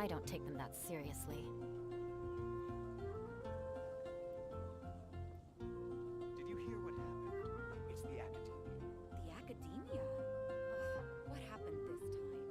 I don't take them that seriously. Did you hear what happened? It's the Academia. The Academia? Ugh, what happened this time?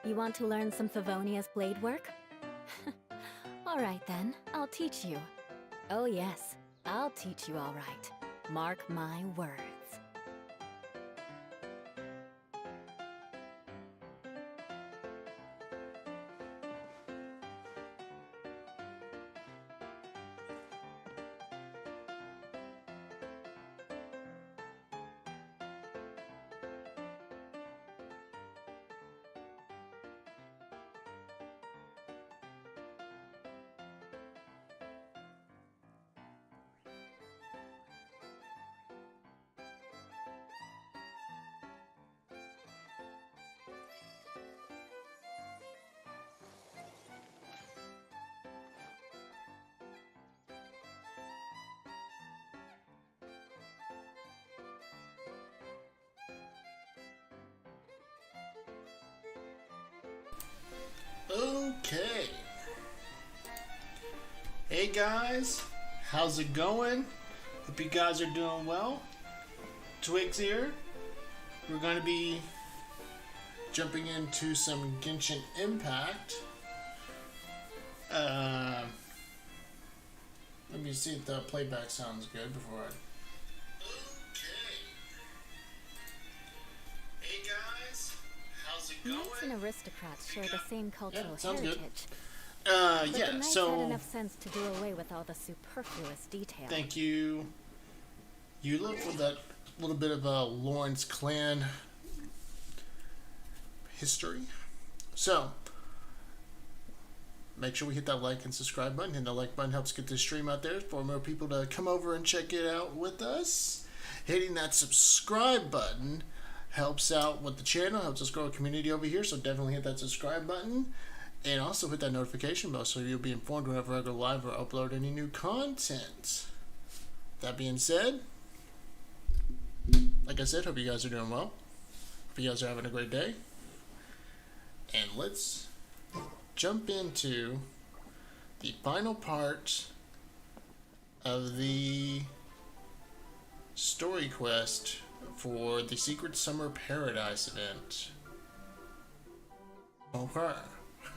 You want to learn some Favonia's blade work? Alright then, I'll teach you. Oh yes, I'll teach you alright. Mark my words. Okay. Hey guys, how's it going? Hope you guys are doing well. Twiggs here. We're going to be jumping into some Genshin Impact. Let me see if the playback sounds good before I... Okay. Hey guys, how's it going? Knights and aristocrats share the same cultural sounds heritage. good. But Yeah, the knights so... had enough sense to do away with all the superfluous detail. Thank you, Eula, for that little bit of Lawrence clan history. So, make sure we hit that like and subscribe button. And the like button helps get this stream out there for more people to come over and check it out with us. Hitting that subscribe button helps out with the channel, helps us grow a community over here. So definitely hit that subscribe button. And also hit that notification bell so you'll be informed whenever I go live or upload any new content. That being said, like I said, hope you guys are doing well. Hope you guys are having a great day. And let's jump into the final part of the story quest for the Secret Summer Paradise event. Okay.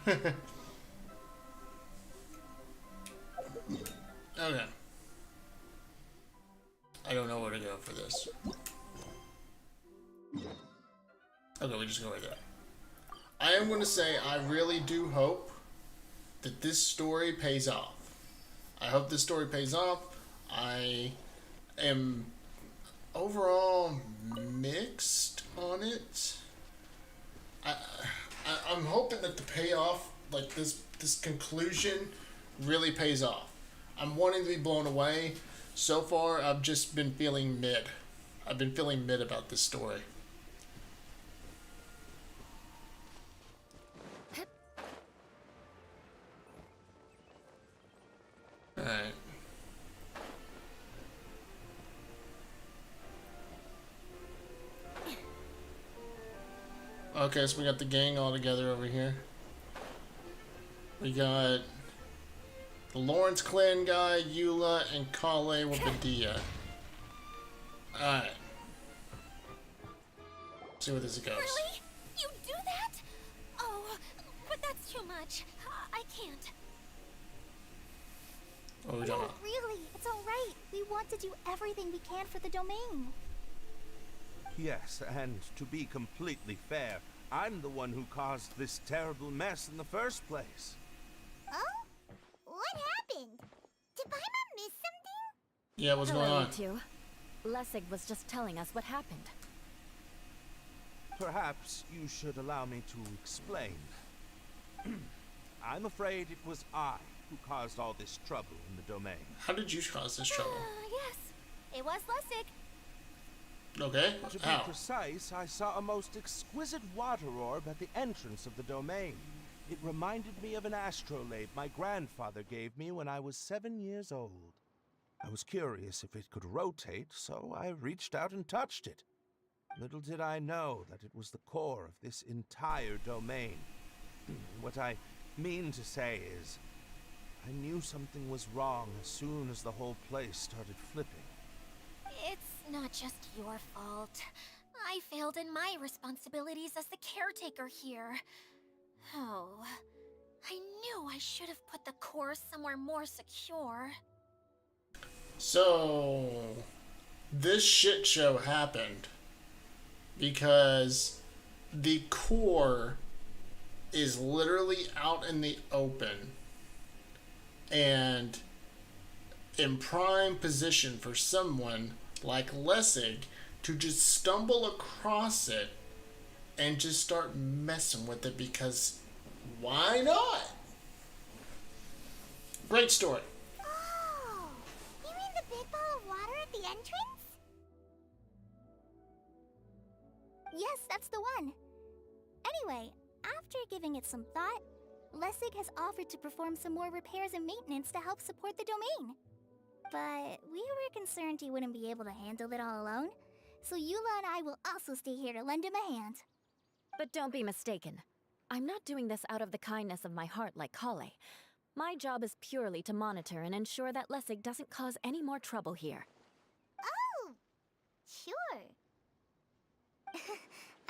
Okay. I don't know where to go for this. Okay, we just go right there. I am going to say I really do hope that this story pays off. I hope this story pays off. I am overall mixed on it. I'm hoping that the payoff, like this conclusion, really pays off. I'm wanting to be blown away. So far, I've just been feeling mid. I've been feeling mid about this story. Alright. Okay, so we got the gang all together over here. We got the Lawrence clan guy, Eula, and Kale with Badia. Alright. See where this goes. Really? You do that? Oh, but that's too much. I can't. What are we talking about? Really, it's all right. We want to do everything we can for the domain. Yes, and to be completely fair, I'm the one who caused this terrible mess in the first place. Oh? What happened? Did Paimon miss something? Yeah, what's going Hello, on? you two. Lessig was just telling us what happened. Perhaps you should allow me to explain. I'm afraid it was I who caused all this trouble in the domain. How did you cause this trouble? Yes. It was Lessig. Okay, To be how? precise, I saw a most exquisite water orb at the entrance of the domain. It reminded me of an astrolabe my grandfather gave me when I was 7 years old. I was curious if it could rotate, so I reached out and touched it. Little did I know that it was the core of this entire domain. What I mean to say is, I knew something was wrong as soon as the whole place started flipping. It's not just your fault. I failed in my responsibilities as the caretaker here. Oh, I knew I should have put the core somewhere more secure. So, this shit show happened because the core is literally out in the open and in prime position for someone like Lessig to just stumble across it and just start messing with it because why not? Great story. Oh, you mean the big ball of water at the entrance? Yes, that's the one. Anyway, after giving it some thought, Lessig has offered to perform some more repairs and maintenance to help support the domain. But we were concerned he wouldn't be able to handle it all alone, so Eula and I will also stay here to lend him a hand. But don't be mistaken. I'm not doing this out of the kindness of my heart like Kale. My job is purely to monitor and ensure that Lessig doesn't cause any more trouble here. Oh, sure. I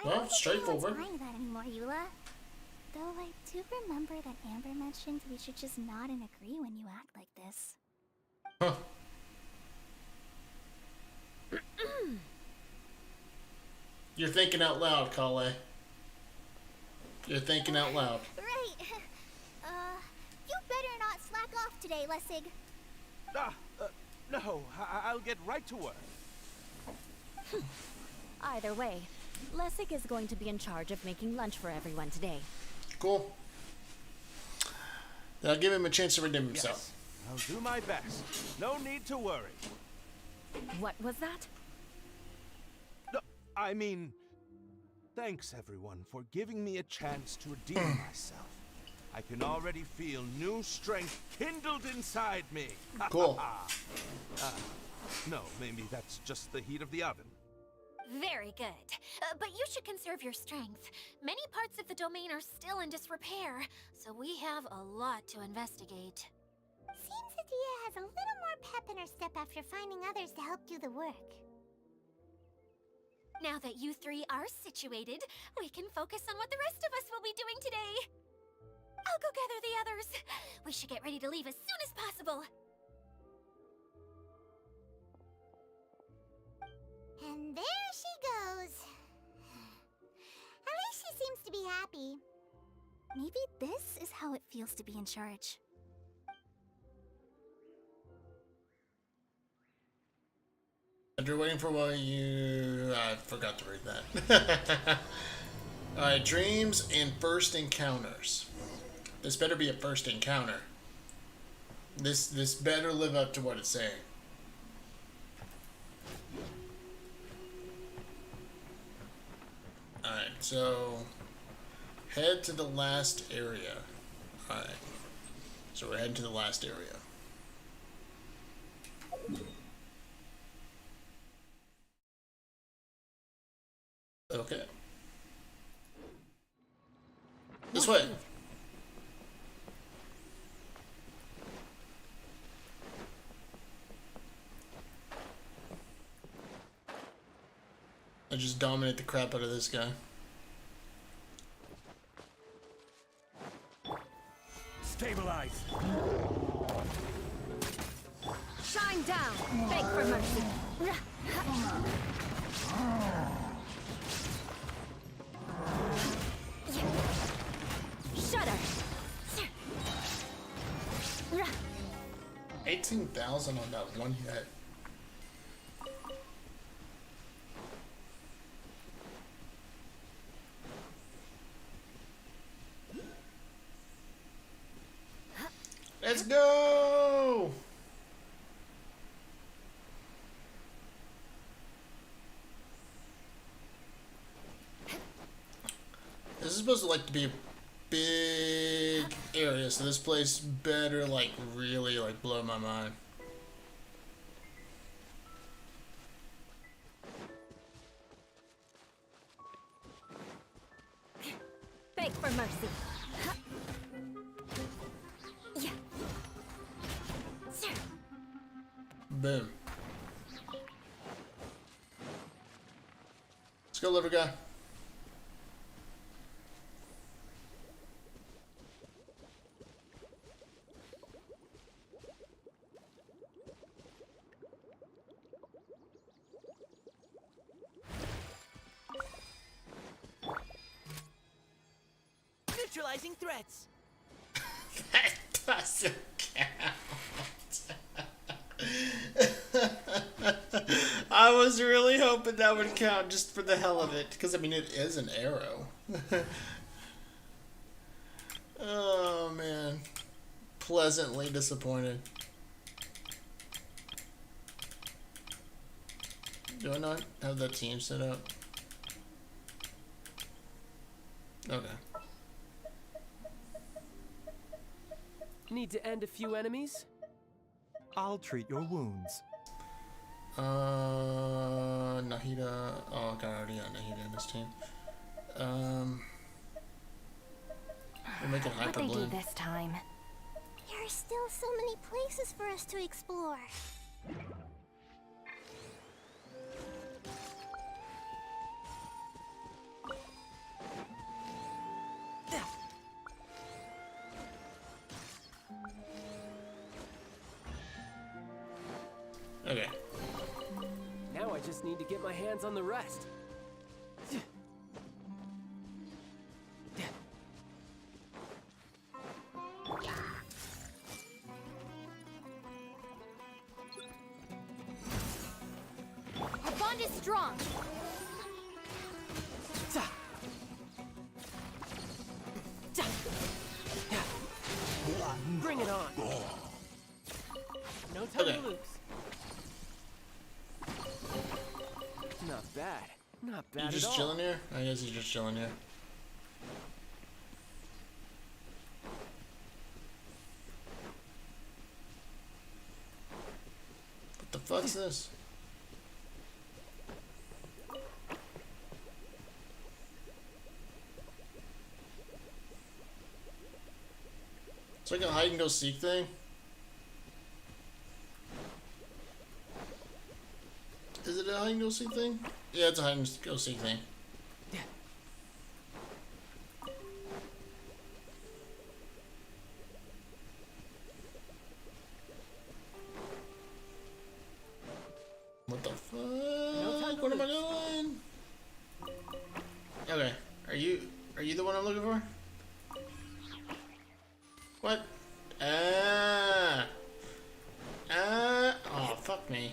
Well, don't think straightforward. anyone's buying that anymore, Eula. Though I do remember that Amber mentioned we should just nod and agree when you act like this. Huh. You're thinking out loud, Kale. You're thinking out loud. Right. You better not slack off today, Lessig. No, I'll get right to work. Either way, Lessig is going to be in charge of making lunch for everyone today. Cool. Then I'll give him a chance to redeem himself. Yes, I'll do my best. No need to worry. What was that? No, I mean, thanks everyone for giving me a chance to redeem myself. I can already feel new strength kindled inside me. Cool. No, maybe that's just the heat of the oven. Very good. But you should conserve your strength. Many parts of the domain are still in disrepair, so we have a lot to investigate. Seems Adia has a little more pep in her step after finding others to help do the work. Now that you three are situated, we can focus on what the rest of us will be doing today. I'll go gather the others. We should get ready to leave as soon as possible. And there she goes. At least she seems to be happy. Maybe this is how it feels to be in charge. After waiting for what you... I forgot to read that. Alright, dreams and first encounters. This better be a first encounter. This better live up to what it's saying. Alright, so... head to the last area. Alright. So we're heading to the last area. Okay. This way. I just dominate the crap out of this guy. Stabilize. Shine down! Beg for mercy! Shudder! 18,000 on that one hit. Let's go! This is supposed to like to be a big area, so this place better like really like blow my mind. Beg for mercy! Boom. Let's go, little guy. Neutralizing threats. That doesn't count. I was really hoping that would count just for the hell of it, because I mean it is an arrow. Oh man, pleasantly disappointed. Do I not have that team set up? Okay. Need to end a few enemies? I'll treat your wounds. Nahida. Oh, God, I already got Nahida in this team. We'll make it What'd they do hyperbloom. this time? There are still so many places for us to explore. Okay. Now I just need to get my hands on the rest. Our bond is strong. on. No time to lose. Not bad. Not bad You at just all. chilling here? I guess he's just chilling here. What the fuck's this? It's like a hide and go seek thing. Is it a hide and go seek thing? Yeah, it's a hide and go seek thing. What the fuck? Where am I going? Okay, are you the one I'm looking for? What? Oh, fuck me.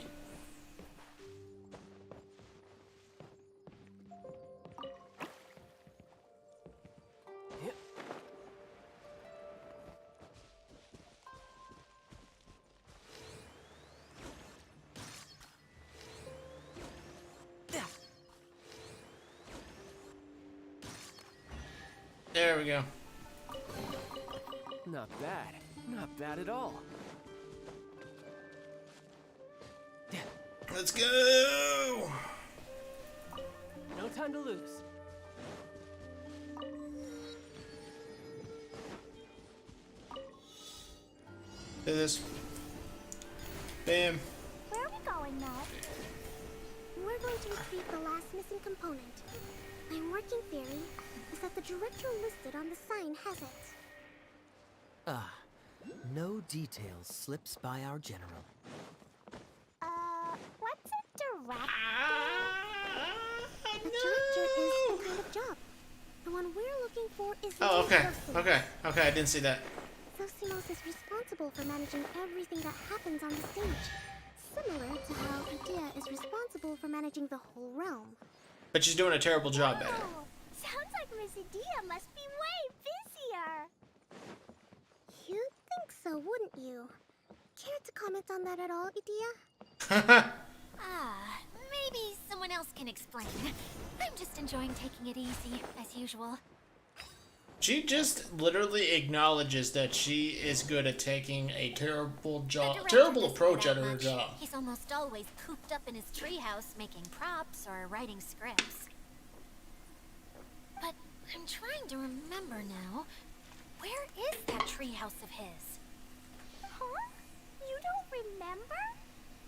There we go. Not bad. Not bad at all. Let's go! No time to lose. Do this. Bam. Where are we going now? We're going to retrieve the last missing component. My working theory is that the director listed on the sign has it. Ah, no details slips by our general. What's a director? A director is the kind of job. The one we're looking for is the Oh, okay. Zosimos. Okay, I didn't see that. Zosimos is responsible for managing everything that happens on the stage. Similar to how Idea is responsible for managing the whole realm. But she's doing a terrible job at it. Oh, sounds like Miss Idea must be way busier. You'd think so, wouldn't you? Care to comment on that at all, Idea? Maybe someone else can explain. I'm just enjoying taking it easy, as usual. She just literally acknowledges that she is good at taking a terrible The job, director terrible doesn't approach do at that her much. job. He's almost always cooped up in his treehouse making props or writing scripts. But I'm trying to remember now. Where is that treehouse of his? Huh? You don't remember?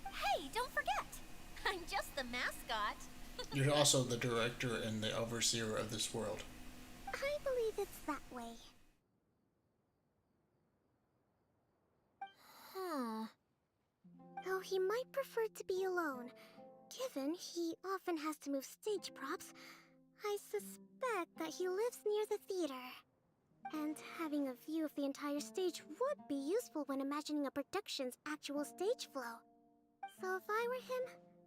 Hey, don't forget! I'm just the mascot. You're also the director and the overseer of this world. I believe it's that way. Huh. Though he might prefer to be alone, given he often has to move stage props, I suspect that he lives near the theater. And having a view of the entire stage would be useful when imagining a production's actual stage flow. So if I were him,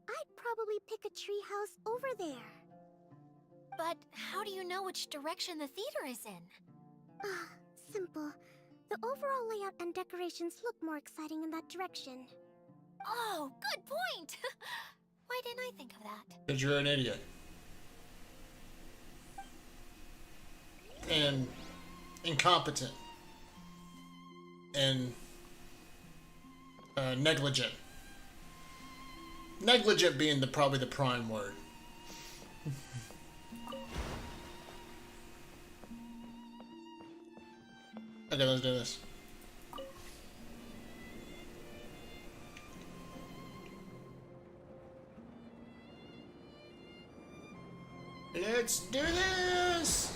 I'd probably pick a treehouse over there. But how do you know which direction the theater is in? Ah, simple. The overall layout and decorations look more exciting in that direction. Oh, good point! Why didn't I think of that? Because you're an idiot. And incompetent. And negligent. Negligent being probably the prime word. Okay, let's do this. Let's do this!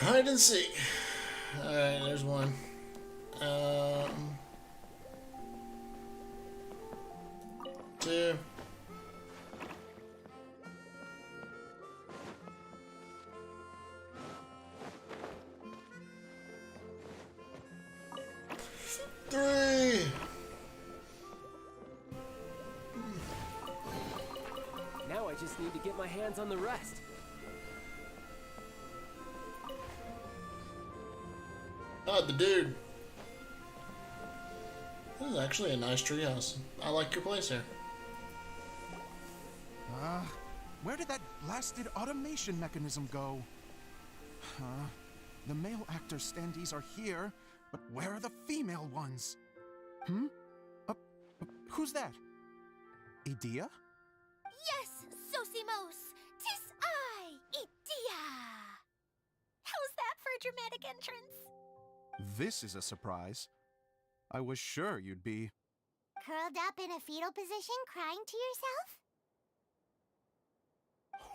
Hide and seek. Alright, there's one. 2. Three. Now I just need to get my hands on the rest. Oh, the dude. This is actually a nice treehouse. I like your place here. Where did that blasted automation mechanism go? The male actor standees are here, but where are the female ones? Who's that? Idea? Yes, Sosimos! 'Tis I, Idia! How's that for a dramatic entrance? This is a surprise. I was sure you'd be... Curled up in a fetal position, crying to yourself?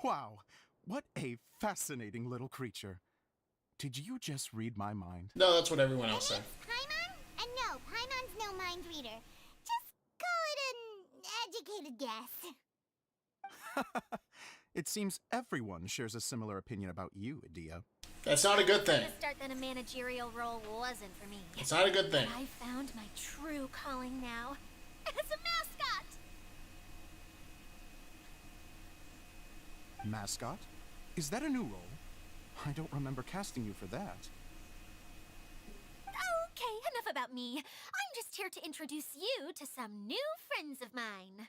Wow, what a fascinating little creature. Did you just read my mind? No, that's what everyone else said. Paimon? And no, Paimon's no mind reader. Just call it an educated guess. It seems everyone shares a similar opinion about you, Idea. That's not a good thing. The start that a managerial role wasn't for me. It's not a good thing. But I found my true calling now. As a mascot! Mascot? Is that a new role? I don't remember casting you for that. Okay, enough about me. I'm just here to introduce you to some new friends of mine.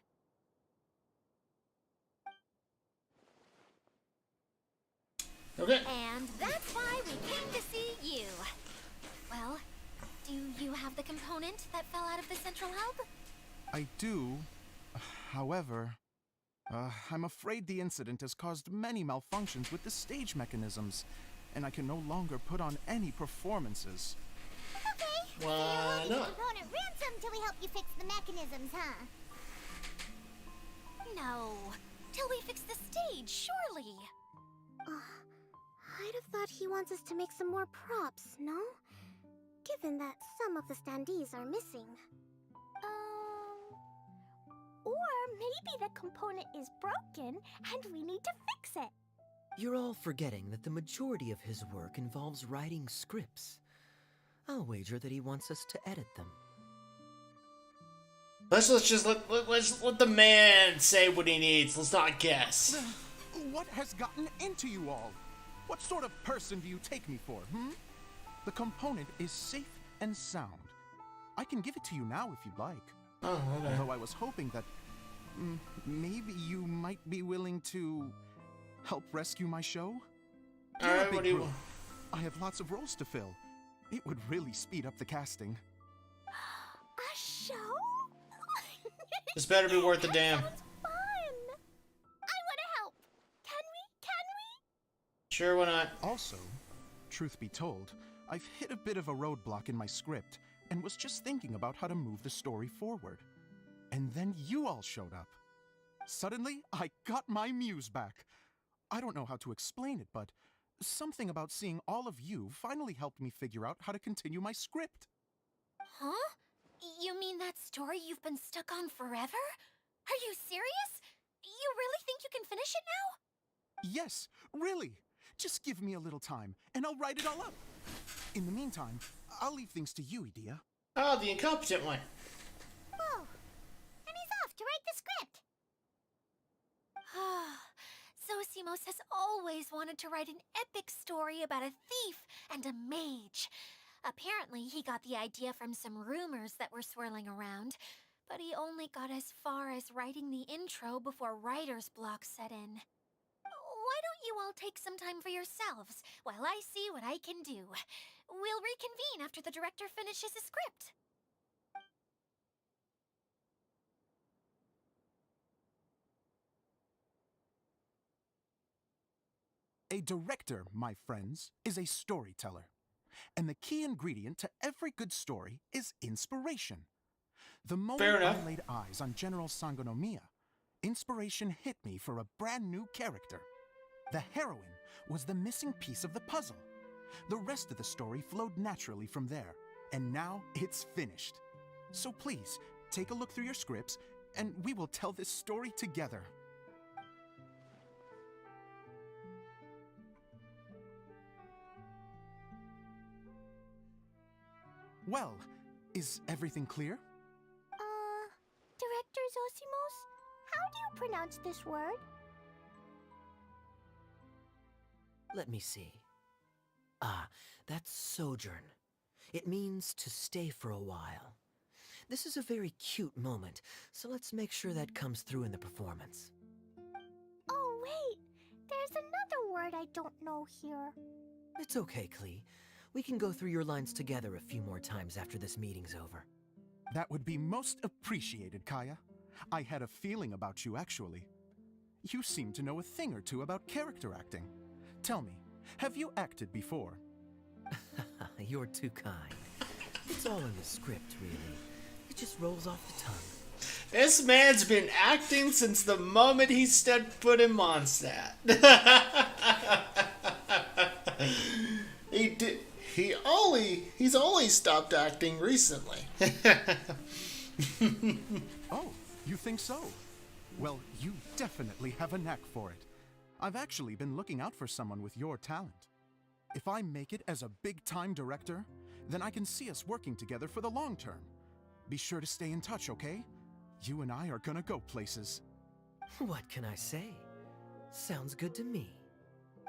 Okay. And that's why we came to see you. Well, do you have the component that fell out of the central hub? I do. However, I'm afraid the incident has caused many malfunctions with the stage mechanisms, and I can no longer put on any performances. Okay. Why so you'll not? need component ransom till we help you fix the mechanisms, huh? No. Till we fix the stage, surely. I'd have thought he wants us to make some more props, no? Given that some of the standees are missing. Or maybe the component is broken and we need to fix it. You're all forgetting that the majority of his work involves writing scripts. I'll wager that he wants us to edit them. Let's just let the man say what he needs. Let's not guess. What has gotten into you all? What sort of person do you take me for, The component is safe and sound. I can give it to you now if you'd like. Oh, okay. Although I was hoping that maybe you might be willing to help rescue my show. All You're a right, big what do you group. want? I have lots of roles to fill. It would really speed up the casting. A show? This better be worth the damn. Sounds fun! I want to help! Can we? Sure, why not? Also, truth be told, I've hit a bit of a roadblock in my script and was just thinking about how to move the story forward. And then you all showed up. Suddenly, I got my muse back. I don't know how to explain it, but something about seeing all of you finally helped me figure out how to continue my script. Huh? You mean that story you've been stuck on forever? Are you serious? You really think you can finish it now? Yes, really. Just give me a little time, and I'll write it all up. In the meantime, I'll leave things to you, Idea. Oh, the incompetent one. Oh, and he's off to write the script. Zosimos has always wanted to write an epic story about a thief and a mage. Apparently, he got the idea from some rumors that were swirling around, but he only got as far as writing the intro before writer's block set in. Why don't you all take some time for yourselves while I see what I can do? We'll reconvene after the director finishes his script. A director, my friends, is a storyteller. And the key ingredient to every good story is inspiration. The moment Fair enough. I laid eyes on General Sangonomiya, inspiration hit me for a brand new character. The heroine was the missing piece of the puzzle. The rest of the story flowed naturally from there, and now it's finished. So please, take a look through your scripts, and we will tell this story together. Well, is everything clear? Director Zosimos, how do you pronounce this word? Let me see. Ah, that's sojourn. It means to stay for a while. This is a very cute moment, so let's make sure that comes through in the performance. Oh, wait. There's another word I don't know here. It's okay, Klee. We can go through your lines together a few more times after this meeting's over. That would be most appreciated, Kaya. I had a feeling about you, actually. You seem to know a thing or two about character acting. Tell me, have you acted before? You're too kind. It's all in the script, really. It just rolls off the tongue. This man's been acting since the moment he stepped foot in Mondstadt. He's only stopped acting recently. Oh, you think so? Well, you definitely have a knack for it. I've actually been looking out for someone with your talent. If I make it as a big-time director, then I can see us working together for the long term. Be sure to stay in touch, okay? You and I are gonna go places. What can I say? Sounds good to me.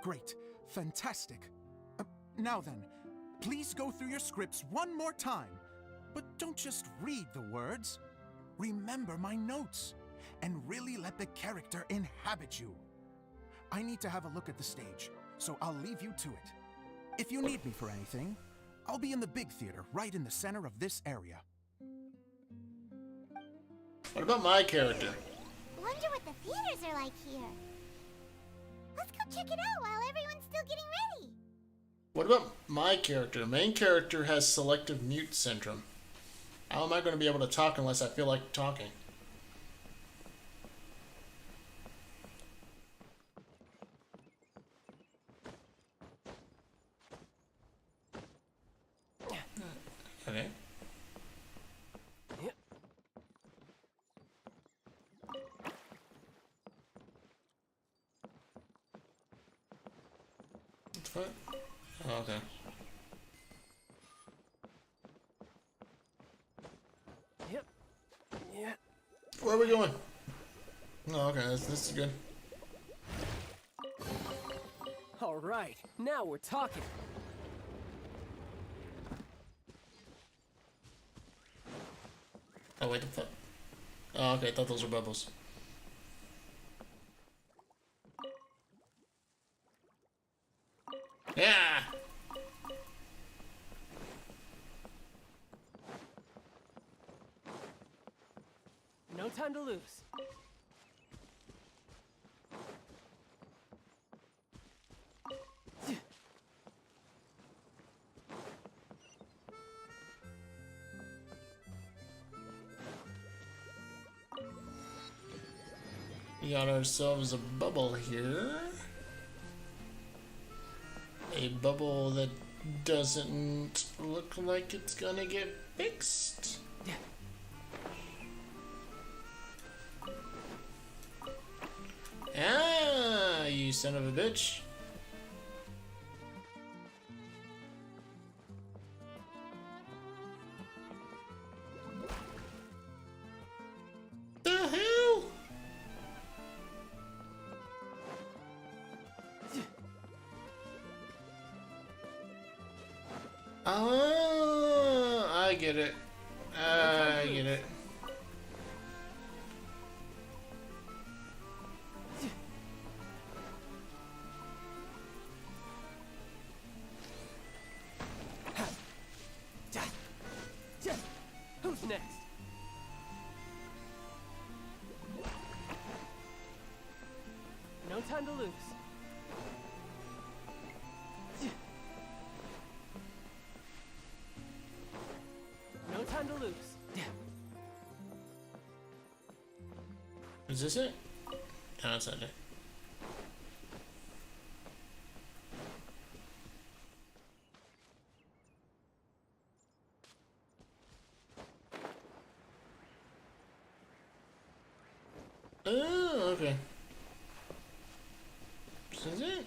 Great. Fantastic. Now then, please go through your scripts one more time. But don't just read the words. Remember my notes, and really let the character inhabit you. I need to have a look at the stage, so I'll leave you to it. If you need me for anything, I'll be in the big theater right in the center of this area. What about my character? Wonder what the theaters are like here. Let's go check it out while everyone's still getting ready. What about my character? The main character has selective mute syndrome. How am I going to be able to talk unless I feel like talking? Okay. What's that? Oh, okay. Yep. Yeah. Where are we going? Oh, okay. This is good. All right. Now we're talking. Oh, wait, the fuck? Oh, okay, I thought those were bubbles. Yeah! No time to lose. We got ourselves a bubble here. A bubble that doesn't look like it's gonna get fixed. Ah, you son of a bitch. The hell? Oh, I get it. I get it. Who's next? No time to lose. No time to lose. Is this it? No, that's not it. Oh, okay. This is it.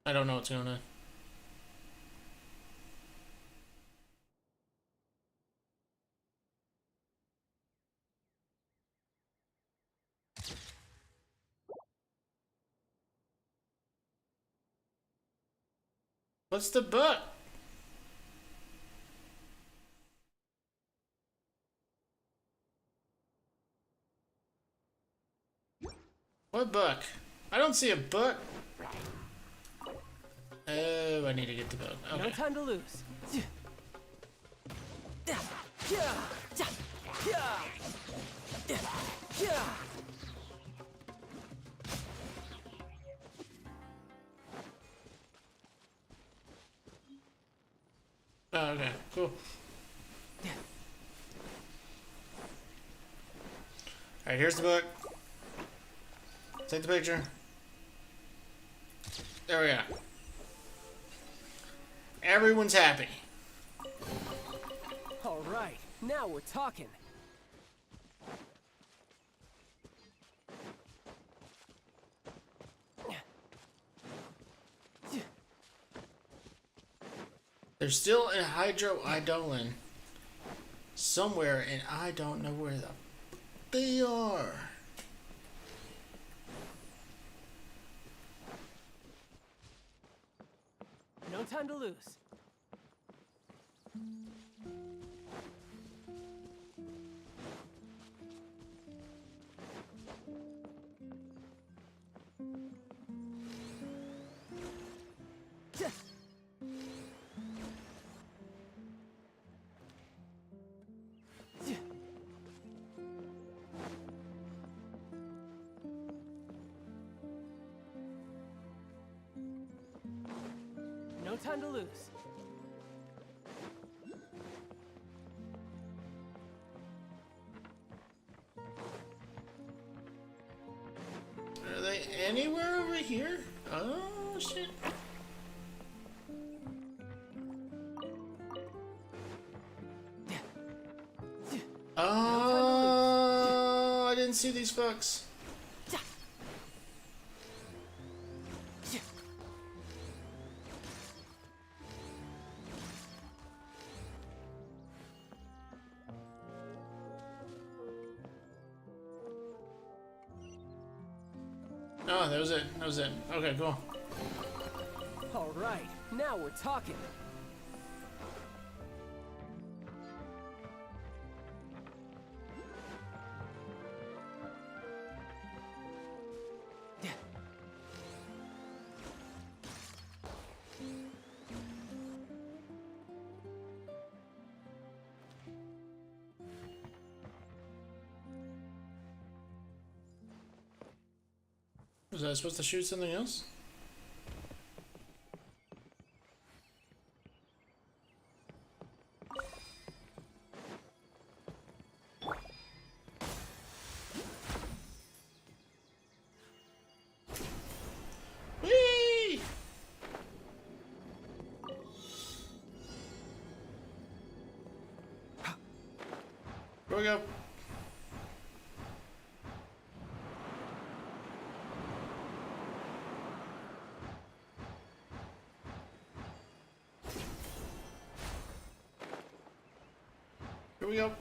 I don't know what's going on. What's the book? What book? I don't see a book. Oh, I need to get the book. Okay. No time to lose. Oh, okay, cool. Alright, here's the book. Take the picture. There we go. Everyone's happy. All right, now we're talking. There's still a hydroidolin somewhere, and I don't know where they are. No time to lose. No time to lose. Are they anywhere over here? Oh, shit. Oh, I didn't see these fucks. Oh, that was it. That was it. Okay, cool. All right, now we're talking. Was I supposed to shoot something else? Whee! Here we go. Here we go.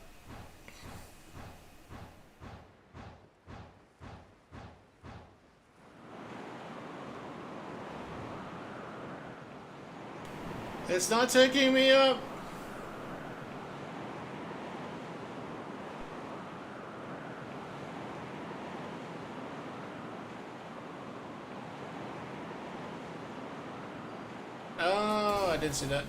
It's not taking me up. Oh, I didn't see that.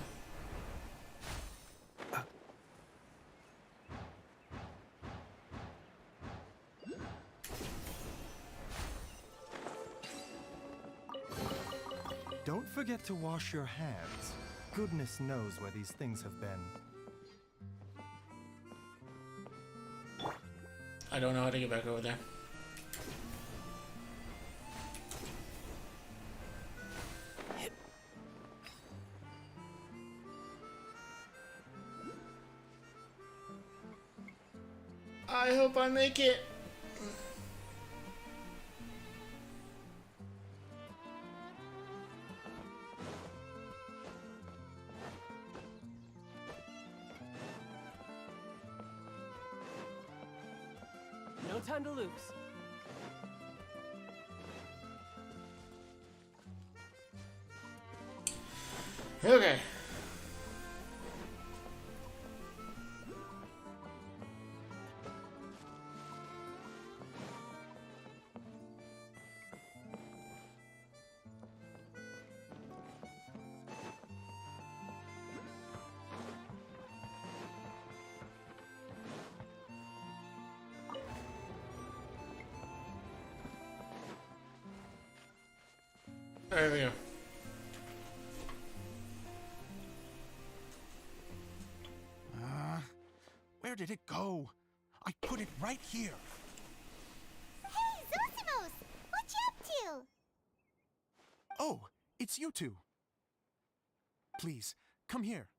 Don't forget to wash your hands. Goodness knows where these things have been. I don't know how to get back over there. I hope I make it. No time to lose. Okay. There we go. Where did it go? I put it right here. Hey, Zosimos! What you up to? Oh, it's you two. Please, come here.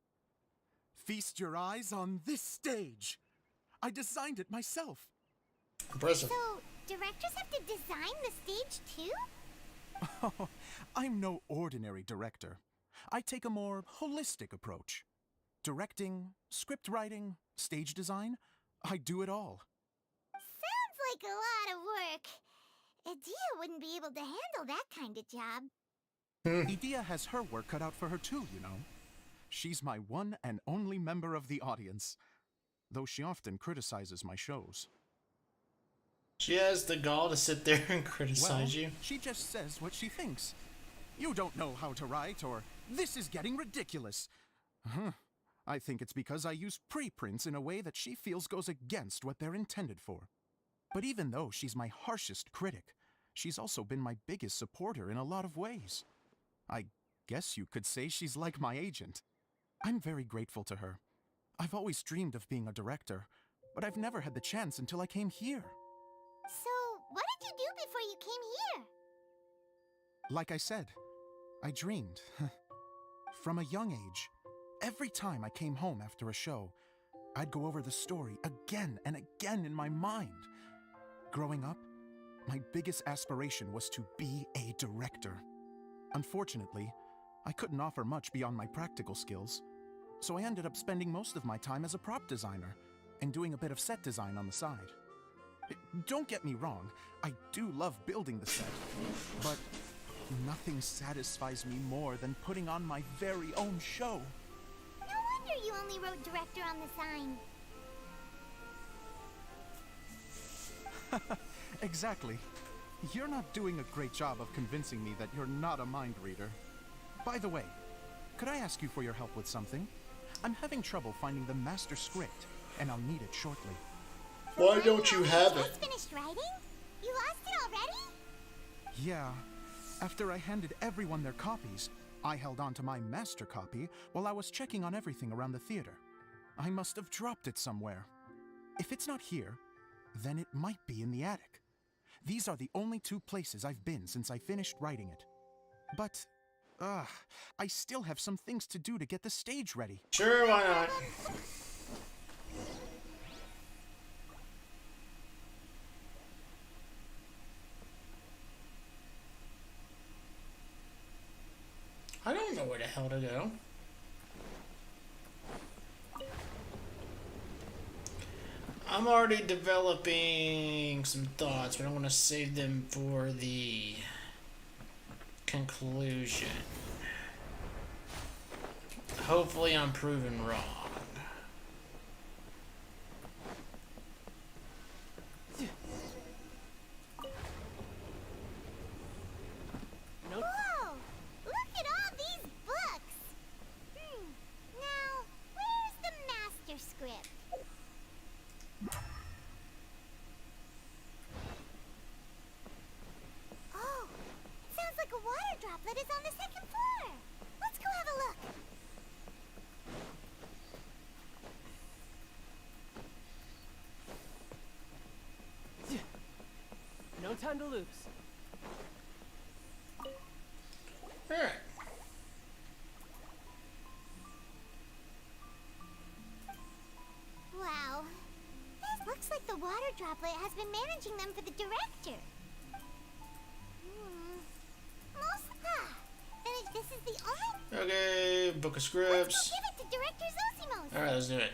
Feast your eyes on this stage. I designed it myself. Impressive. So, directors have to design the stage too? Oh, I'm no ordinary director. I take a more holistic approach. Directing, script writing, stage design, I do it all. Sounds like a lot of work. Adia wouldn't be able to handle that kind of job. Edea has her work cut out for her too, you know. She's my one and only member of the audience, though she often criticizes my shows. She has the gall to sit there and criticize you. She just says what she thinks. You don't know how to write, or this is getting ridiculous. I think it's because I use preprints in a way that she feels goes against what they're intended for. But even though she's my harshest critic, she's also been my biggest supporter in a lot of ways. I guess you could say she's like my agent. I'm very grateful to her. I've always dreamed of being a director, but I've never had the chance until I came here. So, what did you do before you came here? Like I said, I dreamed. From a young age, every time I came home after a show, I'd go over the story again and again in my mind. Growing up, my biggest aspiration was to be a director. Unfortunately, I couldn't offer much beyond my practical skills, so I ended up spending most of my time as a prop designer and doing a bit of set design on the side. Don't get me wrong, I do love building the set, but nothing satisfies me more than putting on my very own show. No wonder you only wrote director on the sign. Exactly. You're not doing a great job of convincing me that you're not a mind reader. By the way, could I ask you for your help with something? I'm having trouble finding the master script, and I'll need it shortly. Why don't you have it? Finished writing? You lost it already? Yeah. After I handed everyone their copies, I held on to my master copy while I was checking on everything around the theater. I must have dropped it somewhere. If it's not here, then it might be in the attic. These are the only two places I've been since I finished writing it. But, I still have some things to do to get the stage ready. Sure, why not? I don't know where the hell to go. I'm already developing some thoughts, but I want to save them for the conclusion. Hopefully I'm proven wrong. Whoa! Look at all these books! Now, where's the master script? Oh, it sounds like a water droplet is on the second floor. Let's go have a look. No time to lose. Alright. Wow. This looks like the water droplet has been managing them for the director. Then if this is the only... Okay, book of Let's scripts. go give it to Director Zosimos. Alright, let's do it.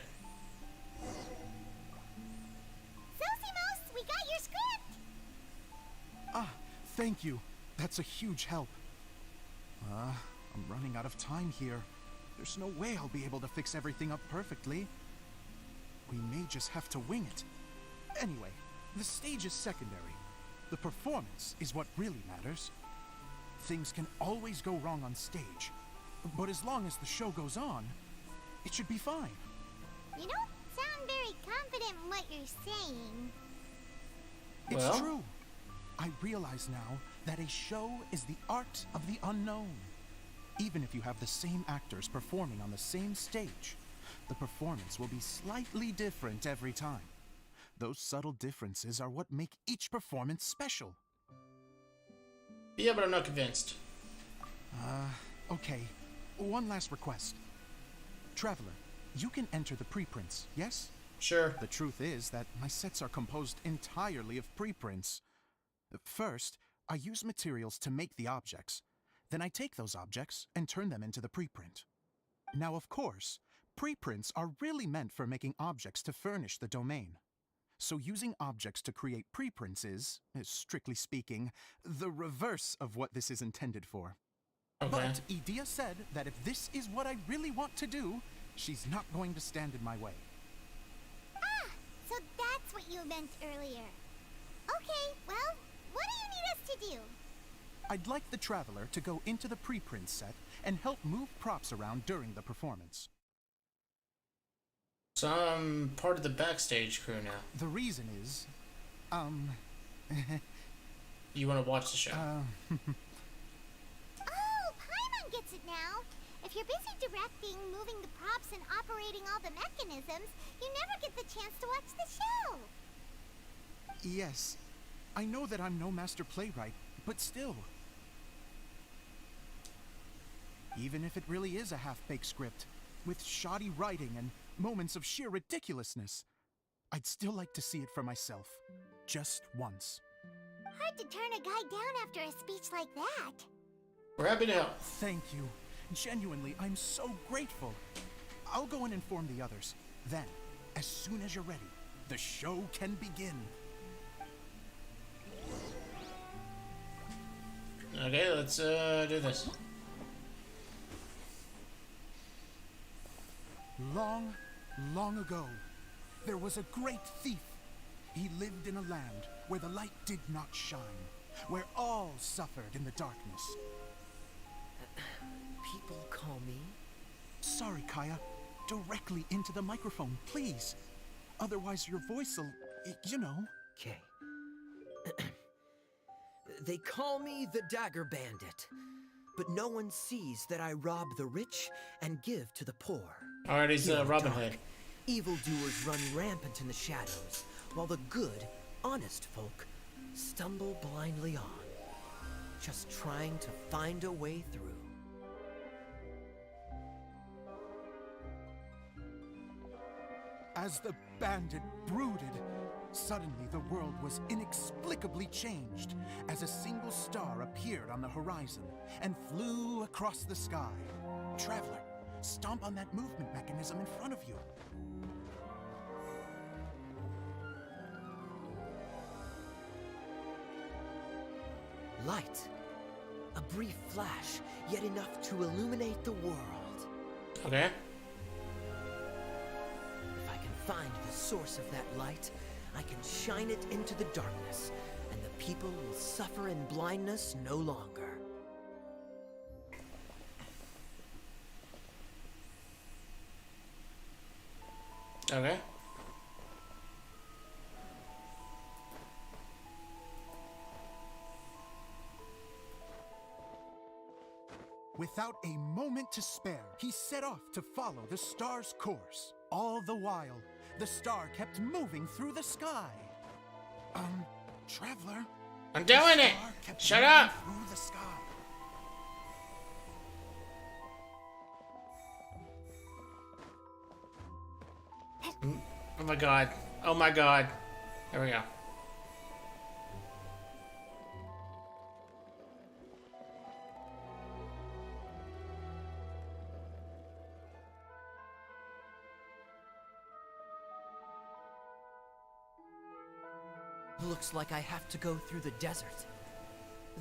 Zosimos, we got your script. Ah, thank you. That's a huge help. I'm running out of time here. There's no way I'll be able to fix everything up perfectly. We may just have to wing it. Anyway, the stage is secondary. The performance is what really matters. Things can always go wrong on stage, but as long as the show goes on, it should be fine. You don't sound very confident in what you're saying. It's Well? true. I realize now that a show is the art of the unknown. Even if you have the same actors performing on the same stage, the performance will be slightly different every time. Those subtle differences are what make each performance special. Yeah, but I'm not convinced. Okay. One last request. Traveler, you can enter the preprints, yes? Sure. The truth is that my sets are composed entirely of preprints. First, I use materials to make the objects. Then I take those objects and turn them into the preprint. Now, of course, preprints are really meant for making objects to furnish the domain. So using objects to create preprints is, strictly speaking, the reverse of what this is intended for. Okay. But Edea said that if this is what I really want to do, she's not going to stand in my way. Ah, so that's what you meant earlier. Okay, well, what do you need us to do? I'd like the Traveler to go into the preprint set and help move props around during the performance. So I'm part of the backstage crew now. The reason is, You want to watch the show? Oh, Paimon gets it now. If you're busy directing, moving the props, and operating all the mechanisms, you never get the chance to watch the show. Yes, I know that I'm no master playwright, but still. Even if it really is a half-baked script, with shoddy writing and moments of sheer ridiculousness, I'd still like to see it for myself, just once. Hard to turn a guy down after a speech like that. We're happy to help. Thank you. Genuinely, I'm so grateful. I'll go and inform the others. Then, as soon as you're ready, the show can begin. Okay, let's do this. Long, long ago, there was a great thief. He lived in a land where the light did not shine, where all suffered in the darkness. People call me? Sorry, Kaya. Directly into the microphone, please. Otherwise your voice'll, you know. Okay. They call me the Dagger Bandit, but no one sees that I rob the rich and give to the poor. Alright, he's Here in the Robin dark, Hood. Evildoers run rampant in the shadows, while the good, honest folk stumble blindly on, just trying to find a way through. As the bandit brooded, suddenly the world was inexplicably changed as a single star appeared on the horizon and flew across the sky. Traveler, stomp on that movement mechanism in front of you. Light. A brief flash, yet enough to illuminate the world. Okay. If I can find the source of that light, I can shine it into the darkness, and the people will suffer in blindness no longer. Okay. Without a moment to spare, he set off to follow the star's course. All the while, the star kept moving through the sky. Traveler? I'm doing it! Shut up! Through the sky. Oh my god. Oh my god. There we go. Looks like I have to go through the desert.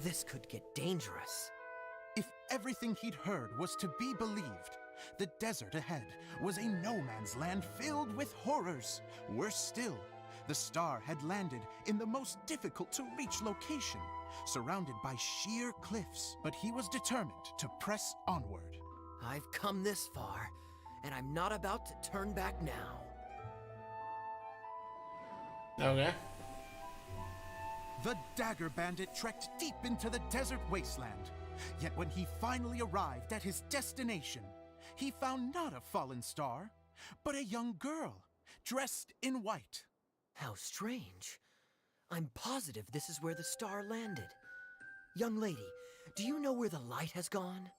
This could get dangerous. If everything he'd heard was to be believed, the desert ahead was a no-man's land filled with horrors. Worse still, the star had landed in the most difficult-to-reach location, surrounded by sheer cliffs. But he was determined to press onward. I've come this far, and I'm not about to turn back now. Okay. The Dagger Bandit trekked deep into the desert wasteland. Yet when he finally arrived at his destination, he found not a fallen star, but a young girl, dressed in white. How strange. I'm positive this is where the star landed. Young lady, do you know where the light has gone?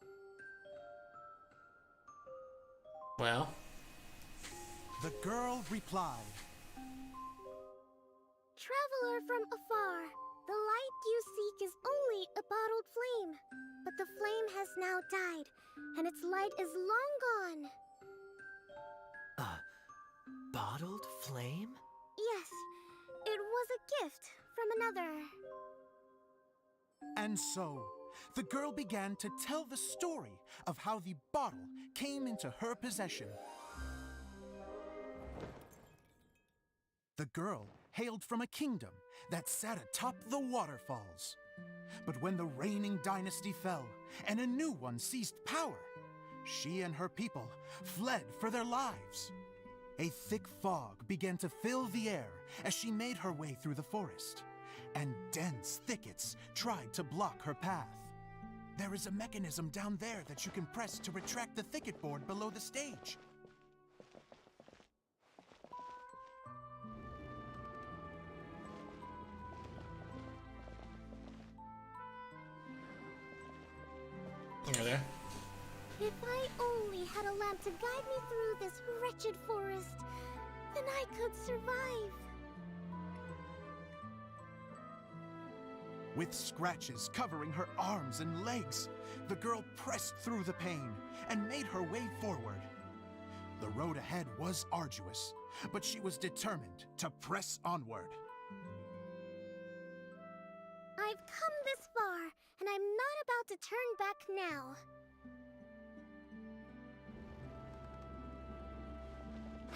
Well. The girl replied, Traveler from afar, the light you seek is only a bottled flame. But the flame has now died, and its light is long gone. Bottled flame? Yes, it was a gift from another. And so, the girl began to tell the story of how the bottle came into her possession. The girl hailed from a kingdom that sat atop the waterfalls. But when the reigning dynasty fell and a new one seized power, she and her people fled for their lives. A thick fog began to fill the air as she made her way through the forest, and dense thickets tried to block her path. There is a mechanism down there that you can press to retract the thicket board below the stage. Over there. If I only had a lamp to guide me through this wretched forest, then I could survive. With scratches covering her arms and legs, the girl pressed through the pain and made her way forward. The road ahead was arduous, but she was determined to press onward. I've come this far, and I'm not about to turn back now.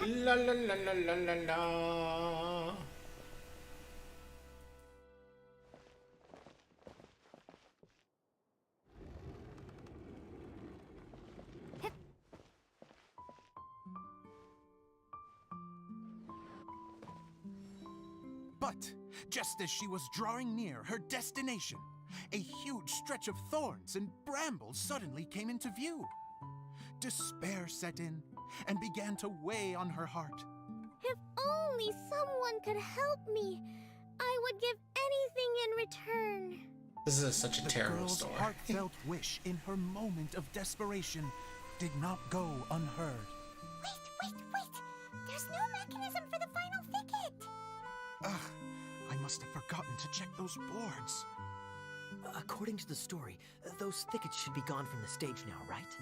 La la la la la la la. But just as she was drawing near her destination, a huge stretch of thorns and brambles suddenly came into view. Despair set in and began to weigh on her heart. If only someone could help me, I would give anything in return. This is such a The terrible girl's story. heartfelt wish in her moment of desperation did not go unheard. Wait! There's no mechanism for the final thicket! Ugh, I must have forgotten to check those boards. According to the story, those thickets should be gone from the stage now, right?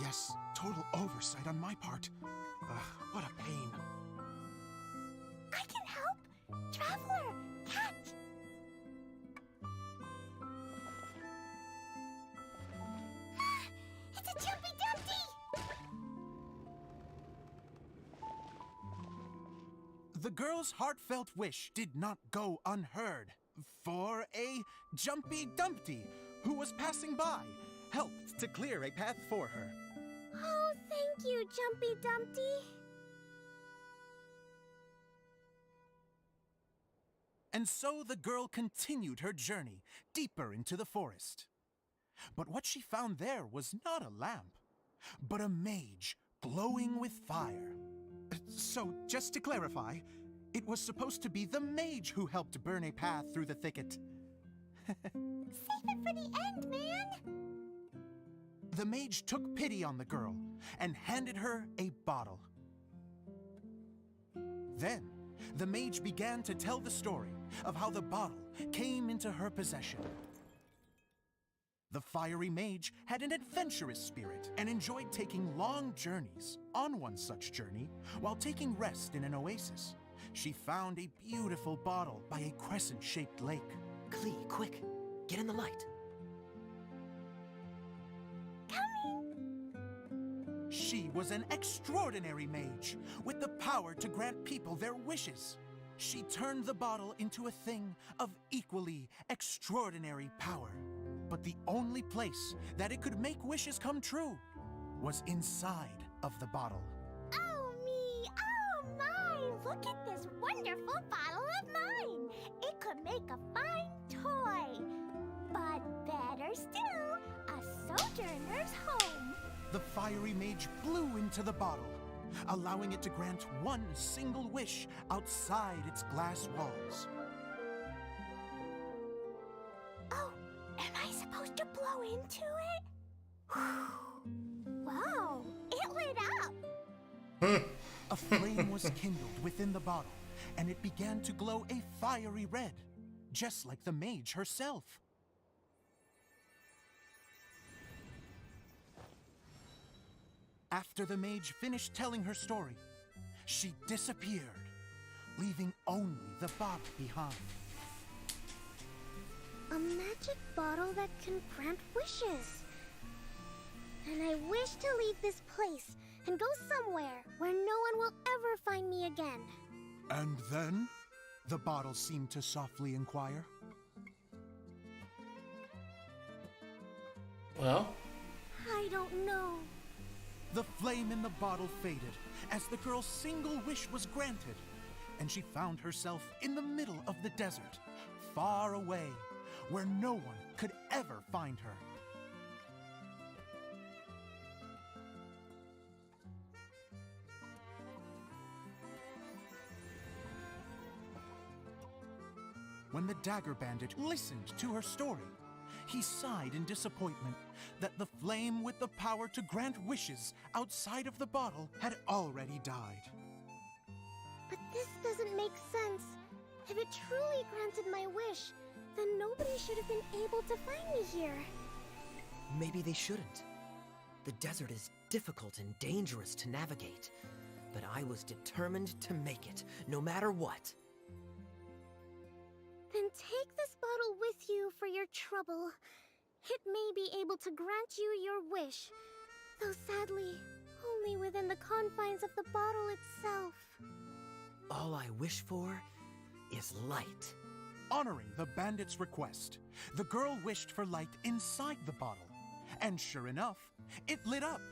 Yes, total oversight on my part. Ugh, what a pain. I can help! Traveler! Cat! It's a Jumpy Dumpty! The girl's heartfelt wish did not go unheard, for a Jumpy Dumpty, who was passing by, helped to clear a path for her. Oh, thank you, Jumpy Dumpty! And so the girl continued her journey deeper into the forest. But what she found there was not a lamp, but a mage glowing with fire. So, just to clarify, it was supposed to be the mage who helped burn a path through the thicket. Save it for the end, man! The mage took pity on the girl and handed her a bottle. Then, the mage began to tell the story of how the bottle came into her possession. The fiery mage had an adventurous spirit and enjoyed taking long journeys. On one such journey, while taking rest in an oasis, she found a beautiful bottle by a crescent-shaped lake. Klee, quick, get in the light. She was an extraordinary mage with the power to grant people their wishes. She turned the bottle into a thing of equally extraordinary power. But the only place that it could make wishes come true was inside of the bottle. Oh me, oh my! Look at this wonderful bottle of mine! It could make a fine toy. But better still, a sojourner's home. The fiery mage blew into the bottle, allowing it to grant one single wish outside its glass walls. Oh, am I supposed to blow into it? Wow, it lit up! A flame was kindled within the bottle, and it began to glow a fiery red, just like the mage herself. After the mage finished telling her story, she disappeared, leaving only the bottle behind. A magic bottle that can grant wishes. And I wish to leave this place and go somewhere where no one will ever find me again. And then? The bottle seemed to softly inquire. Well? I don't know. The flame in the bottle faded as the girl's single wish was granted, and she found herself in the middle of the desert, far away, where no one could ever find her. When the Dagger Bandit listened to her story, he sighed in disappointment that the flame with the power to grant wishes outside of the bottle had already died. But this doesn't make sense. If it truly granted my wish, then nobody should have been able to find me here. Maybe they shouldn't. The desert is difficult and dangerous to navigate, but I was determined to make it, no matter what. Then take this bottle with you for your trouble. It may be able to grant you your wish, though sadly, only within the confines of the bottle itself. All I wish for is light. Honoring the bandit's request, the girl wished for light inside the bottle, and sure enough, it lit up.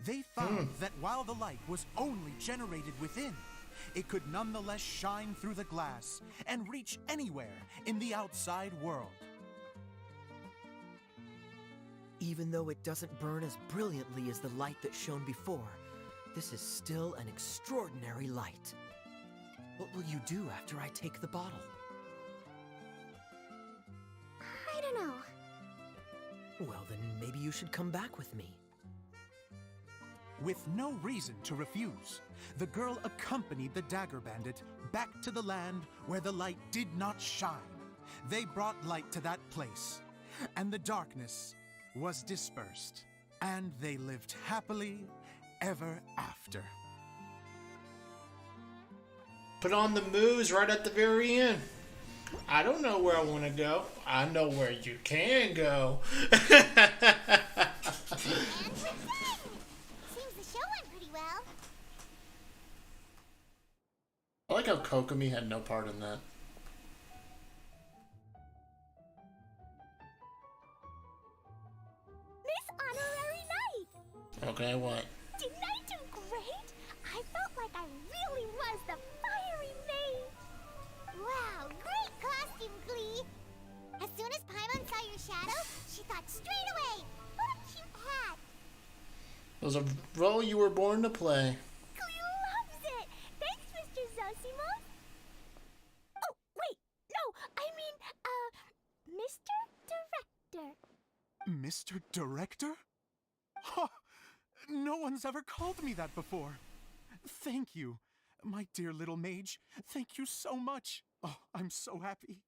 They found that while the light was only generated within, it could nonetheless shine through the glass and reach anywhere in the outside world. Even though it doesn't burn as brilliantly as the light that shone before, this is still an extraordinary light. What will you do after I take the bottle? I don't know. Well, then maybe you should come back with me. With no reason to refuse, the girl accompanied the Dagger Bandit back to the land where the light did not shine. They brought light to that place, and the darkness was dispersed, and they lived happily ever after. Put on the moves right at the very end. I don't know where I want to go. I know where you can go. And we're done! Seems the show went pretty well. I like how Kokomi had no part in that. Miss Honorary Knight! Okay, what? Didn't I do great? I felt like I really was the fiery mage. Wow, great costume, Glee. As soon as Paimon saw your shadow, she thought straight away, what a cute hat. It was a role you were born to play. Glee loves it. Thanks, Mr. Zosimos. Oh, wait, no, I mean, Mr. Director. Mr. Director? Ha! No one's ever called me that before. Thank you. My dear little mage, thank you so much. Oh, I'm so happy.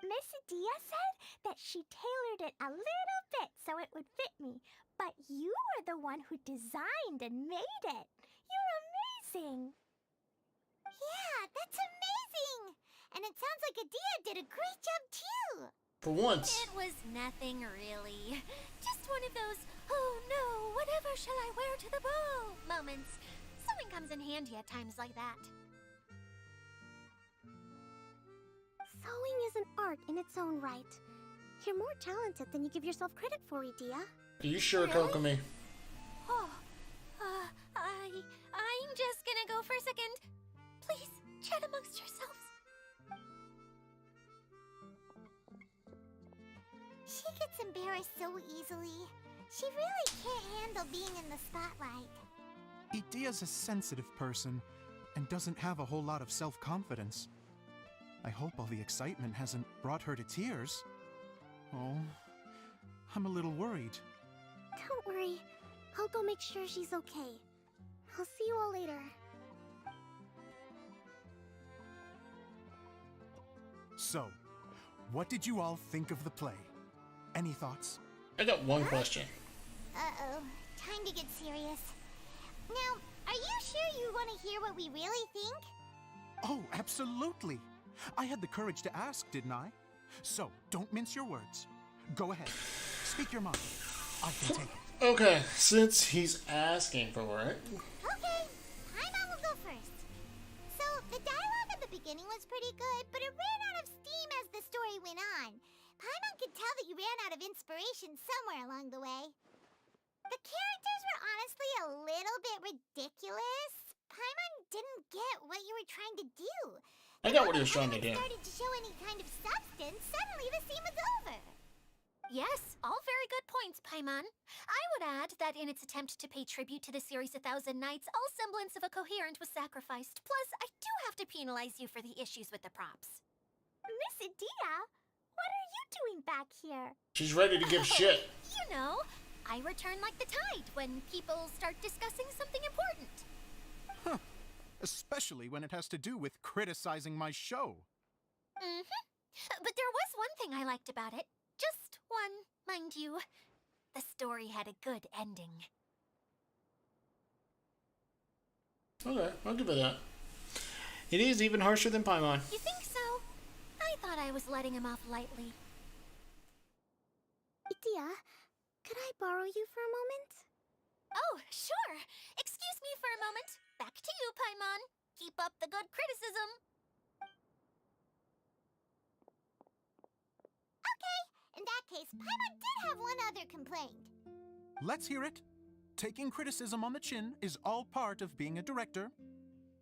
Miss Dia said that she tailored it a little bit so it would fit me, but you were the one who designed and made it. You're amazing. Yeah, that's amazing. And it sounds like Adia did a great job too. For once. It was nothing really. Just one of those, oh no, whatever shall I wear to the ball moments. Sewing comes in handy at times like that. Sewing is an art in its own right. You're more talented than you give yourself credit for, Adia. Are you sure, Really? Kokomi? Oh, I'm just gonna go for a second. Please, chat amongst yourselves. She gets embarrassed so easily. She really can't handle being in the spotlight. Idia's a sensitive person and doesn't have a whole lot of self-confidence. I hope all the excitement hasn't brought her to tears. Oh, I'm a little worried. Don't worry. I'll go make sure she's okay. I'll see you all later. So, what did you all think of the play? Any thoughts? I got one question. Uh-oh. Time to get serious. Now, are you sure you want to hear what we really think? Oh, absolutely. I had the courage to ask, didn't I? So, don't mince your words. Go ahead. Speak your mind. I can take it. Okay, since he's asking for it. Okay, Paimon will go first. So, the dialogue at the beginning was pretty good, but it ran out of steam as the story went on. Paimon could tell that you ran out of inspiration somewhere along the way. The characters were honestly a little bit ridiculous. Paimon didn't get what you were trying to do. I got what he was trying to do. Started to show any kind of substance, suddenly the scene was over. Yes, all very good points, Paimon. I would add that in its attempt to pay tribute to the series 1,000 Nights, all semblance of a coherent was sacrificed. Plus, I do have to penalize you for the issues with the props. Miss Adia, what are you doing back here? She's ready to give shit. You know, I return like the tide when people start discussing something important. Huh. Especially when it has to do with criticizing my show. Mm-hmm. But there was one thing I liked about it. Just one, mind you. The story had a good ending. Okay, I'll give it that. It is even harsher than Paimon. You think so? I thought I was letting him off lightly. Adia, could I borrow you for a moment? Oh, sure. Excuse me for a moment. Back to you, Paimon. Keep up the good criticism. Okay, in that case, Paimon did have one other complaint. Let's hear it. Taking criticism on the chin is all part of being a director.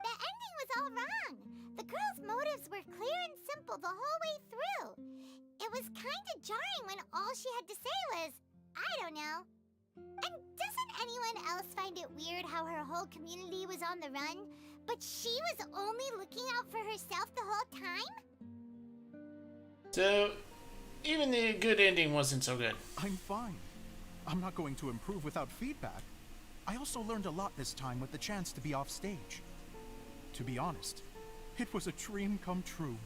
The ending was all wrong. The girl's motives were clear and simple the whole way through. It was kinda jarring when all she had to say was, I don't know. And doesn't anyone else find it weird how her whole community was on the run, but she was only looking out for herself the whole time? So, even the good ending wasn't so good. I'm fine. I'm not going to improve without feedback. I also learned a lot this time with the chance to be off stage. To be honest, it was a dream come true.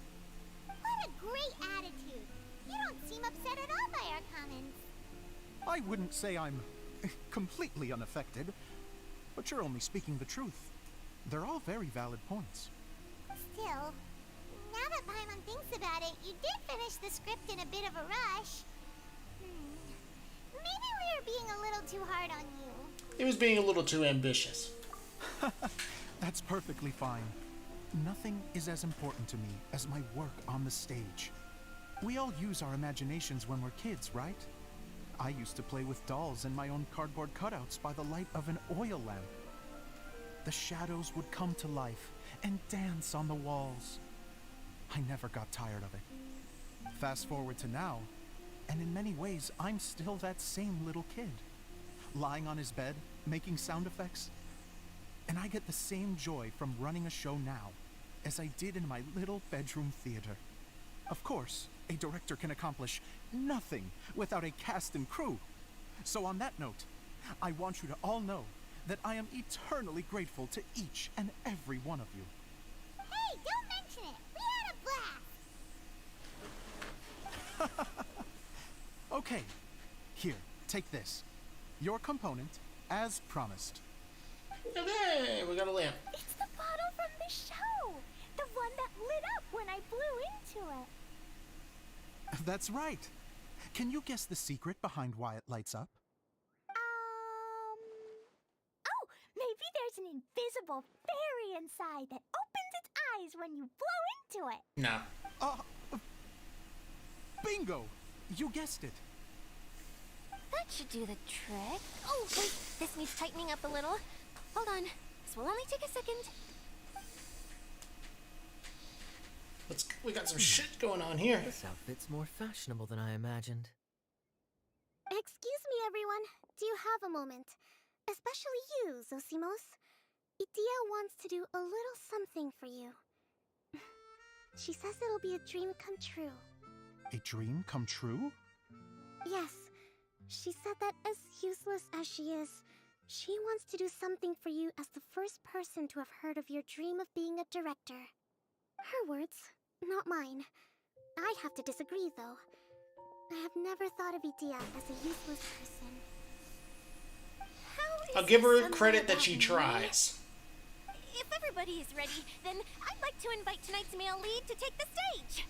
What a great attitude. You don't seem upset at all by our comments. I wouldn't say I'm completely unaffected, but you're only speaking the truth. They're all very valid points. Still, now that Paimon thinks about it, you did finish the script in a bit of a rush. Maybe we were being a little too hard on you. He was being a little too ambitious. That's perfectly fine. Nothing is as important to me as my work on the stage. We all use our imaginations when we're kids, right? I used to play with dolls and my own cardboard cutouts by the light of an oil lamp. The shadows would come to life and dance on the walls. I never got tired of it. Fast forward to now, and in many ways, I'm still that same little kid. Lying on his bed, making sound effects. And I get the same joy from running a show now as I did in my little bedroom theater. Of course, a director can accomplish nothing without a cast and crew. So on that note, I want you to all know that I am eternally grateful to each and every one of you. Hey, don't mention it! We had a blast! Okay, here, take this. Your component, as promised. Okay, we got a lamp. It's the bottle from the show! The one that lit up when I blew into it. That's right. Can you guess the secret behind why it lights up? Oh, maybe there's an invisible fairy inside that opens its eyes when you blow into it. No. Bingo! You guessed it. That should do the trick. Oh, wait, this needs tightening up a little. Hold on, this will only take a second. We got some shit going on here. This outfit's more fashionable than I imagined. Excuse me, everyone. Do you have a moment? Especially you, Zosimos. Idia wants to do a little something for you. She says it'll be a dream come true. A dream come true? Yes. She said that as useless as she is, she wants to do something for you as the first person to have heard of your dream of being a director. Her words, not mine. I'd have to disagree, though. I have never thought of Idia as a useless person. I'll give her credit that she tries. If everybody is ready, then I'd like to invite tonight's male lead to take the stage.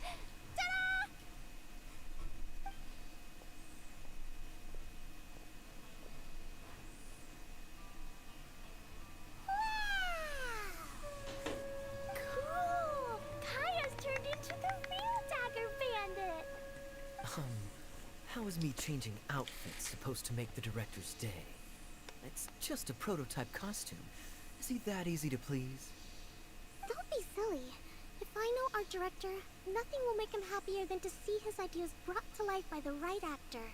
Ta-da! Cool! Kaya's turned into the real Dagger Bandit! How is me changing outfits supposed to make the director's day? It's just a prototype costume. Is he that easy to please? Don't be silly. If I know our director, nothing will make him happier than to see his ideas brought to life by the right actor.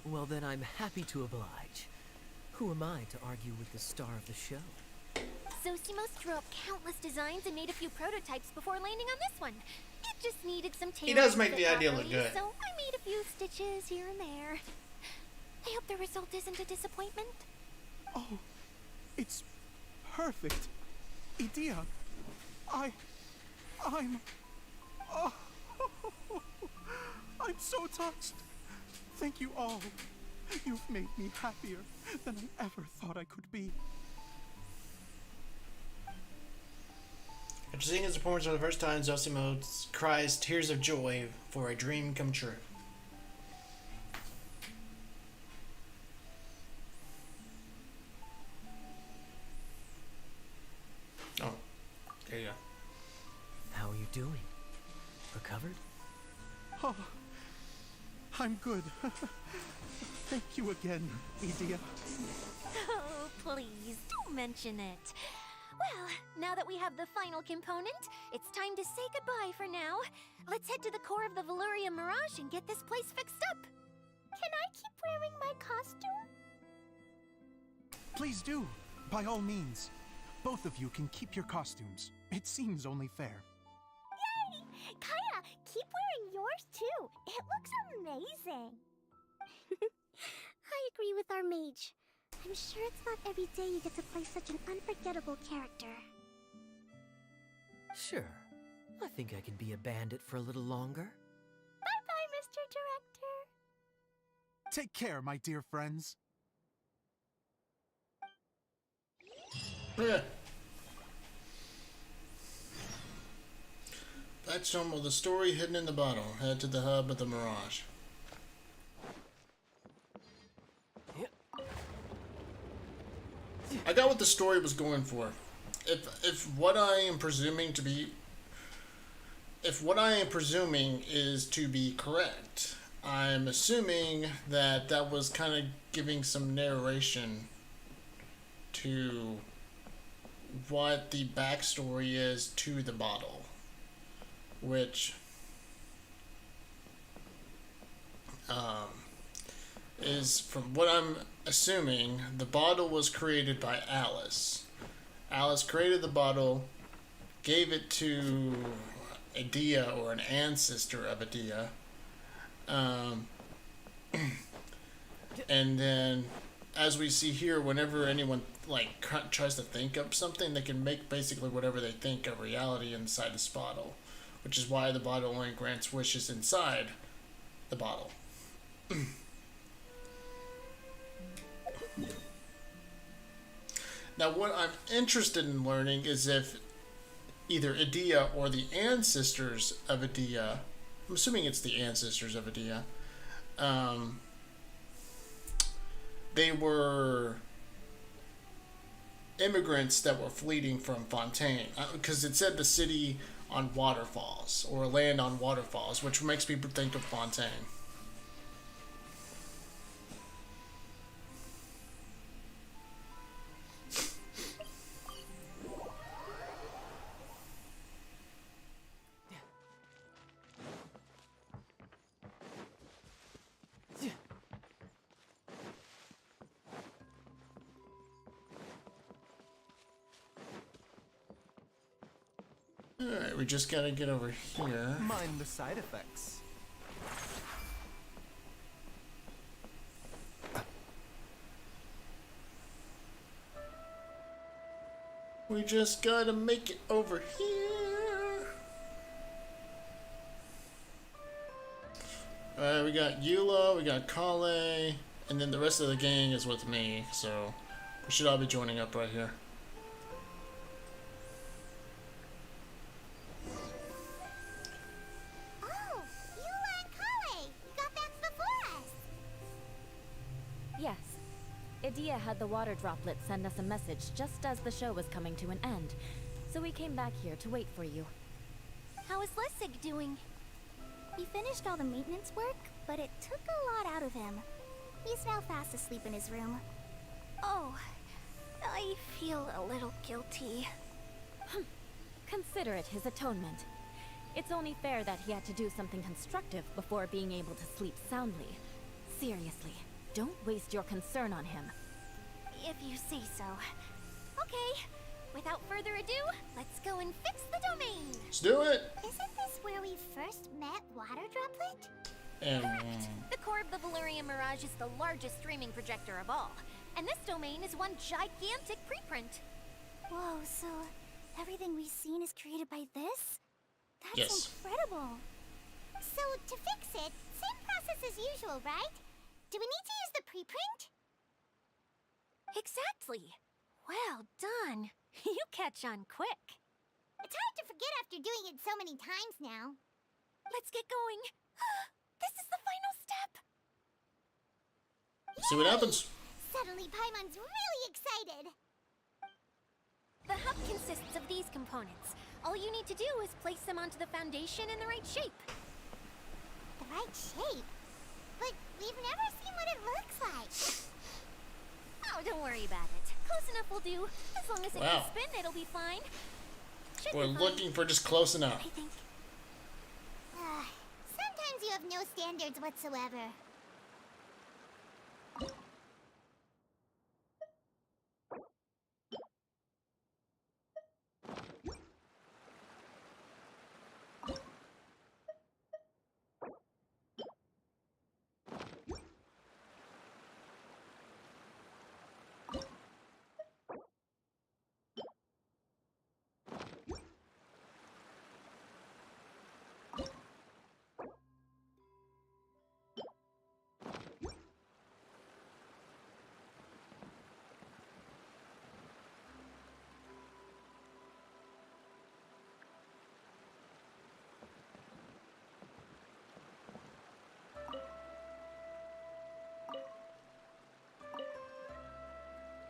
Well, then I'm happy to oblige. Who am I to argue with the star of the show? Zosimos drew up countless designs and made a few prototypes before landing on this one. It just needed some tailoring. He does make to the fit idea look properly, good. So I made a few stitches here and there. I hope the result isn't a disappointment. Oh, it's perfect. Idia, I'm... Oh, I'm so touched. Thank you all. You've made me happier than I ever thought I could be. After seeing his performance for the first time, Zosimos cries tears of joy for a dream come true. Oh, there you go. How are you doing? Recovered? Oh, I'm good. Thank you again, Idia. Oh, please, don't mention it. Well, now that we have the final component, it's time to say goodbye for now. Let's head to the core of the Valuria Mirage and get this place fixed up. Can I keep wearing my costume? Please do, by all means. Both of you can keep your costumes. It seems only fair. Yay! Kaya, keep wearing yours too. It looks amazing. I agree with our mage. I'm sure it's not every day you get to play such an unforgettable character. Sure. I think I can be a bandit for a little longer. Bye-bye, Mr. Director. Take care, my dear friends. That's some of the story hidden in the bottle. Head to the hub of the Mirage. I got what the story was going for. If what I am presuming is to be correct, I'm assuming that that was kind of giving some narration to what the backstory is to the bottle, which is, from what I'm assuming, the bottle was created by Alice. Alice created the bottle, gave it to Idia, or an ancestor of Idia, And then, as we see here, whenever anyone like tries to think up something, they can make basically whatever they think a reality inside this bottle, which is why the bottle only grants wishes inside the bottle. Now, what I'm interested in learning is if either Edea or the ancestors of Edea, I'm assuming it's the ancestors of Edea, they were immigrants that were fleeing from Fontaine, because it said the city on waterfalls, or land on waterfalls, which makes people think of Fontaine. Alright, we just gotta get over here. Mind the side effects. We just gotta make it over here. Alright, we got Eula, we got Kale, and then the rest of the gang is with me, so we should all be joining up right here. Oh, Eula and Kale! You got back before us! Yes. Edea had the water droplet send us a message just as the show was coming to an end, so we came back here to wait for you. How is Lessig doing? He finished all the maintenance work, but it took a lot out of him. He's now fast asleep in his room. Oh, I feel a little guilty. Consider it his atonement. It's only fair that he had to do something constructive before being able to sleep soundly. Seriously, don't waste your concern on him. If you say so. Okay, without further ado, let's go and fix the domain. Let's do it! Isn't this where we first met Water Droplet? Correct. The core of the Valerian Mirage is the largest streaming projector of all, and this domain is one gigantic preprint. Whoa, so everything we've seen is created by this? That's Yes. incredible. So to fix it, same process as usual, right? Do we need to use the preprint? Exactly. Well done. You catch on quick. It's hard to forget after doing it so many times now. Let's get going. This is the final step. See what happens. Suddenly Paimon's really excited. The hub consists of these components. All you need to do is place them onto the foundation in the right shape. The right shape? But we've never seen what it looks like. Oh, don't worry about it. Close enough will do. As long as it Wow. can spin, it'll be fine. Should We're be fine, looking for just close enough. I think. Sometimes you have no standards whatsoever.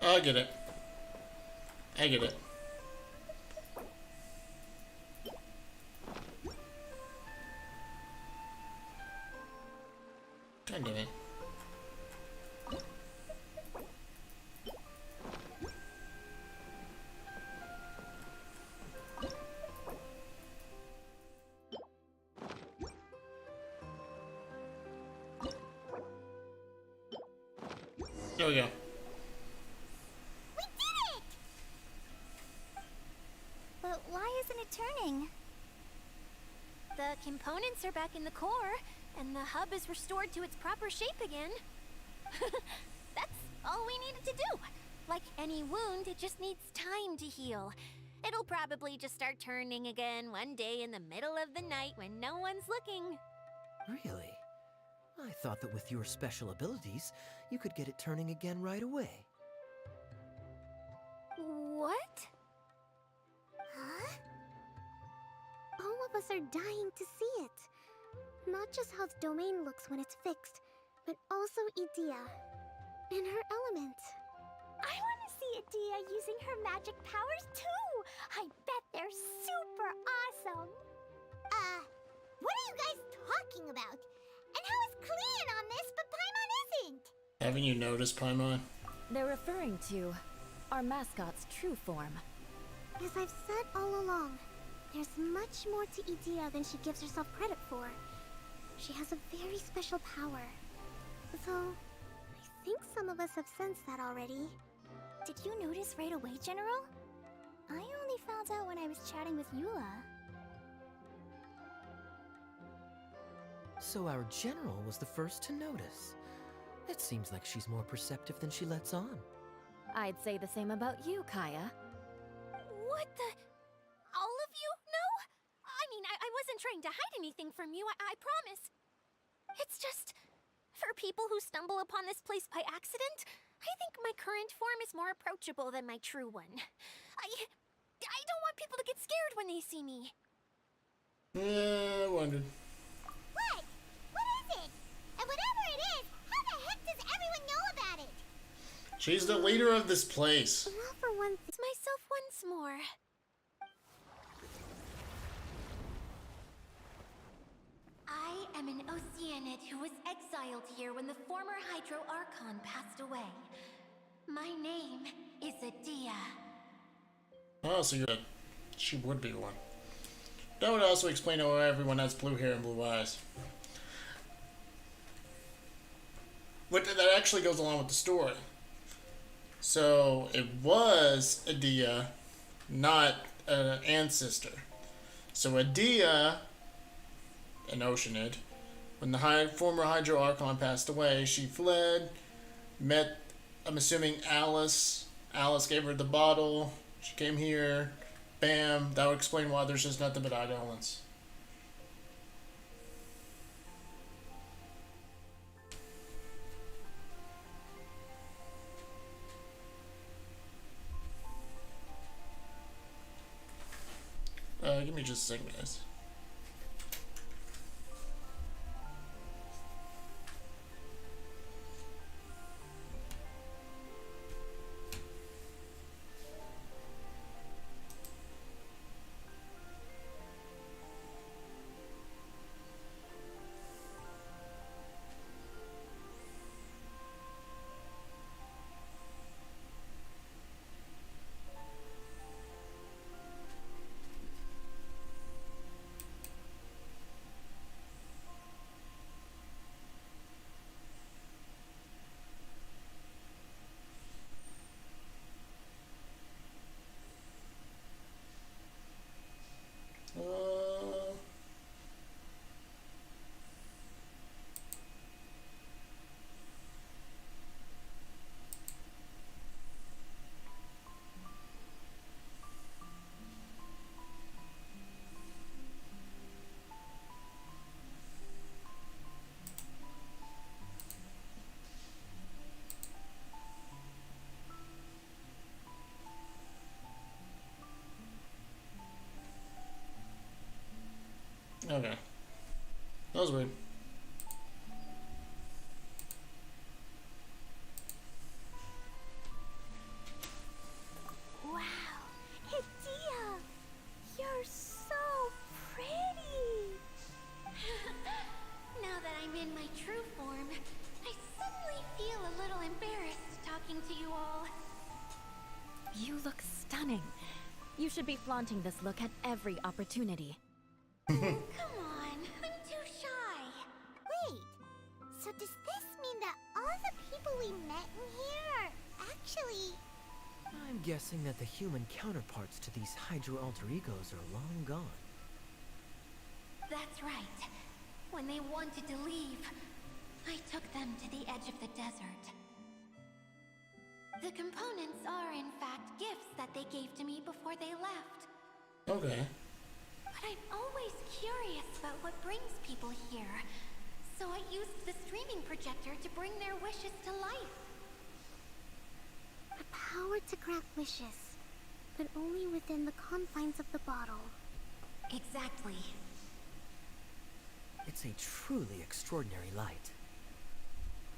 I get it. I get it. God damn it. There we go. We did it! But why isn't it turning? The components are back in the core, and the hub is restored to its proper shape again. That's all we needed to do. Like any wound, it just needs time to heal. It'll probably just start turning again one day in the middle of the night when no one's looking. Really? I thought that with your special abilities, you could get it turning again right away. What? Huh? All of us are dying to see it. Not just how the domain looks when it's fixed, but also Idea. And her element. I want to see Idea using her magic powers too! I bet they're super awesome! What are you guys talking about? And how is Clean on this, but Paimon isn't? Haven't you noticed, Paimon? They're referring to our mascot's true form. As I've said all along, there's much more to Idea than she gives herself credit for. She has a very special power. Though, I think some of us have sensed that already. Did you notice right away, General? I only found out when I was chatting with Eula. So our general was the first to notice. It seems like she's more perceptive than she lets on. I'd say the same about you, Kaya. What the? All of you? No? I mean, I wasn't trying to hide anything from you, I promise. It's just, for people who stumble upon this place by accident, I think my current form is more approachable than my true one. I don't want people to get scared when they see me. I wondered. What? What is it? And whatever it is, how the heck does everyone know about it? She's the leader of this place. Well, for one thing. It's myself once more. I am an Oceanid who was exiled here when the former Hydro Archon passed away. My name is Adia. Oh, so you're she would be one. That would also explain why everyone has blue hair and blue eyes. But that actually goes along with the story. So it was Adia, not an ancestor. So Adia, an Oceanid, when the former Hydro Archon passed away, she fled, met, I'm assuming, Alice. Alice gave her the bottle. She came here. Bam. That would explain why there's just nothing but Eidolons. Give me just a second, guys. Okay. That was weird. Wow, Adia, you're so pretty. Now that I'm in my true form, I suddenly feel a little embarrassed talking to you all. You look stunning. You should be flaunting this look at every opportunity. Come on, I'm too shy. Wait, so does this mean that all the people we met in here are actually... I'm guessing that the human counterparts to these Hydro alter egos are long gone. That's right. When they wanted to leave, I took them to the edge of the desert. The components are, in fact, gifts that they gave to me before they left. Okay. But I'm always curious about what brings people here. So I used the streaming projector to bring their wishes to life. The power to grant wishes, but only within the confines of the bottle. Exactly. It's a truly extraordinary light.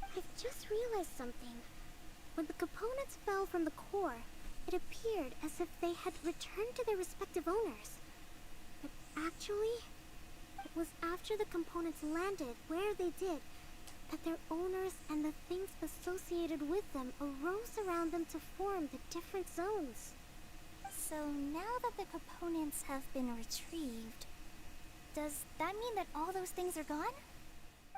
I've just realized something. When the components fell from the core, it appeared as if they had returned to their respective owners. But actually, it was after the components landed where they did that their owners and the things associated with them arose around them to form the different zones. So now that the components have been retrieved, does that mean that all those things are gone?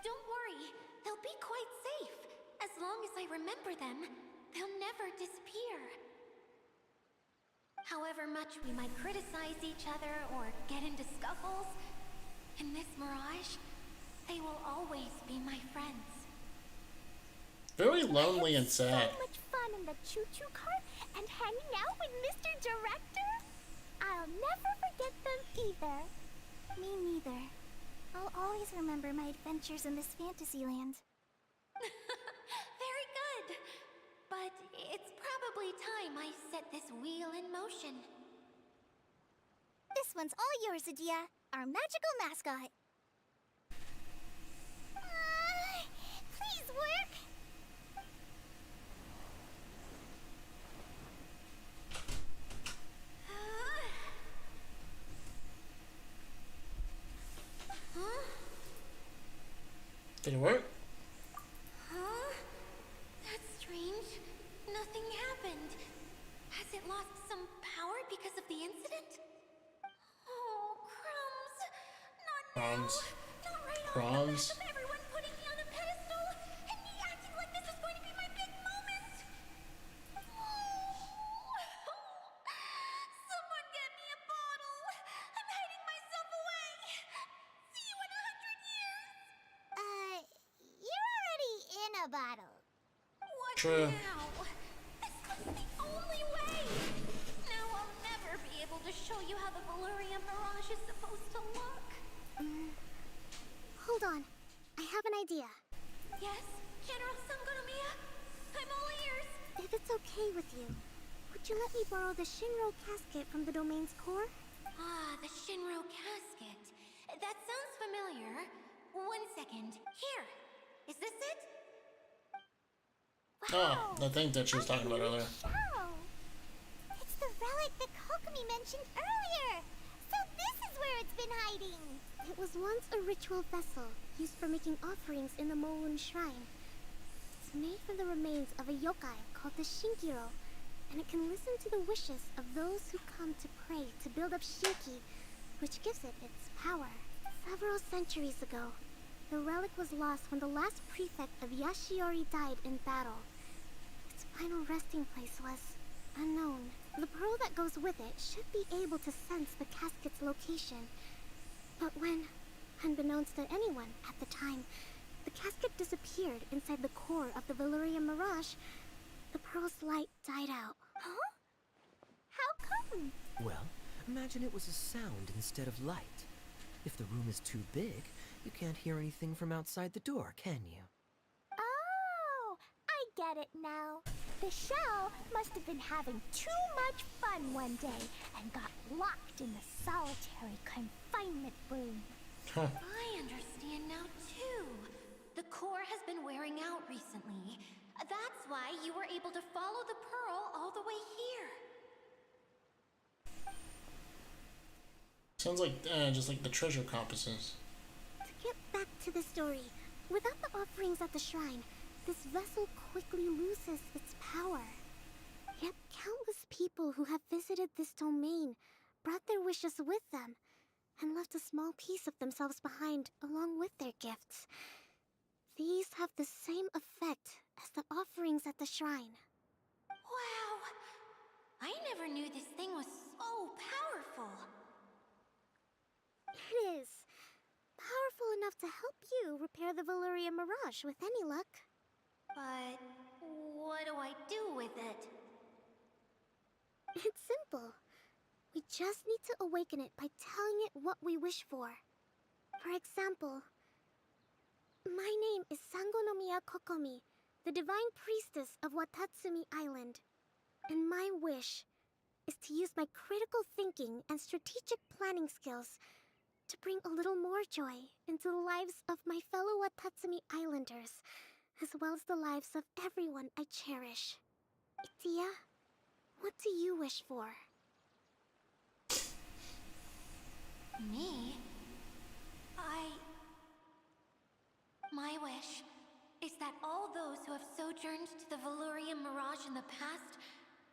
Don't worry, they'll be quite safe. As long as I remember them, they'll never disappear. However much we might criticize each other or get into scuffles, in this mirage, they will always be my friends. Very lonely and So sad. much fun in the choo-choo cart and hanging out with Mr. Director. I'll never forget them either. Me neither. I'll always remember my adventures in this fantasy land. Very good. But it's probably time I set this wheel in motion. This one's all yours, Adia, our magical mascot. Please work. Huh? Did it work? Huh? That's strange. Nothing happened. Has it lost some power because of the incident? Oh, crumbs. Not Crumbs. now. Not right Crumbs. off the bat of everyone putting me on a pedestal and me acting like this is going to be my big moment. Someone get me a bottle. I'm hiding myself away. See you in 100 years. You're already in a bottle. What True. now? This was the only way. Now I'll never be able to show you how the Valyria Mirage is supposed to look. Hold on. I have an idea. Yes, General Sangonomiya? I'm all ears. If it's okay with you, would you let me borrow the Shinro casket from the domain's core? Ah, the Shinro casket. That sounds familiar. 1 second. Here. Is this it? Oh, the thing that she was talking about earlier. Show! It's the relic that Kokomi mentioned earlier! So this is where it's been hiding! It was once a ritual vessel used for making offerings in the Molun Shrine. It's made from the remains of a yokai called the Shinkiro, and it can listen to the wishes of those who come to pray to build up Shinki, which gives it its power. Several centuries ago, the relic was lost when the last prefect of Yashiori died in battle. Its final resting place was unknown. The pearl that goes with it should be able to sense the casket's location. But when, unbeknownst to anyone at the time, the casket disappeared inside the core of the Valyria Mirage, the pearl's light died out. Huh? How come? Well, imagine it was a sound instead of light. If the room is too big, you can't hear anything from outside the door, can you? Oh, I get it now. The shell must have been having too much fun one day and got locked in the solitary confinement room. I understand now, too. The core has been wearing out recently. That's why you were able to follow the pearl all the way here. Sounds like just like the treasure compasses. To get back to the story, without the offerings at the shrine, this vessel quickly loses its power. Yet countless people who have visited this domain brought their wishes with them and left a small piece of themselves behind along with their gifts. These have the same effect as the offerings at the shrine. Wow! I never knew this thing was so powerful. It is powerful enough to help you too repair the Valyria Mirage with any luck. But what do I do with it? It's simple. We just need to awaken it by telling it what we wish for. For example, my name is Sangonomiya Kokomi, the divine priestess of Watatsumi Island. And my wish is to use my critical thinking and strategic planning skills to bring a little more joy into the lives of my fellow Watatsumi Islanders, as well as the lives of everyone I cherish. Itia, what do you wish for? Me? My wish is that all those who have sojourned to the Valyria Mirage in the past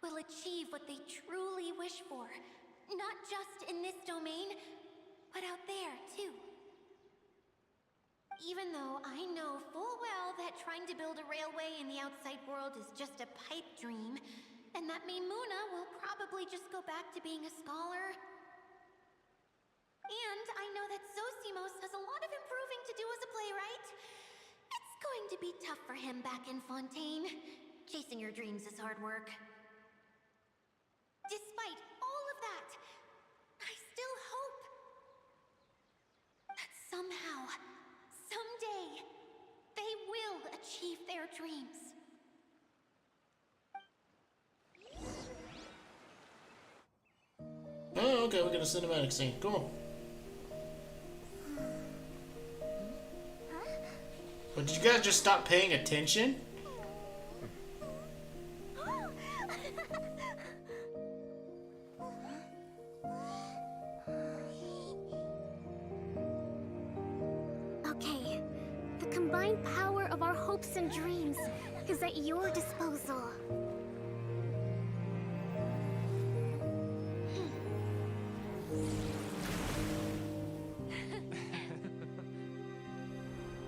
will achieve what they truly wish for. Not just in this domain, but out there, too. Even though I know full well that trying to build a railway in the outside world is just a pipe dream, and that Maimuna will probably just go back to being a scholar. And I know that Zosimos has a lot of improving to do as a playwright. It's going to be tough for him back in Fontaine. Chasing your dreams is hard work. Despite all of that, I still hope that somehow, someday, they will achieve their dreams. Oh, okay, we got a cinematic scene. Cool. But did you guys just stop paying attention? Okay, the combined power of our hopes and dreams is at your disposal.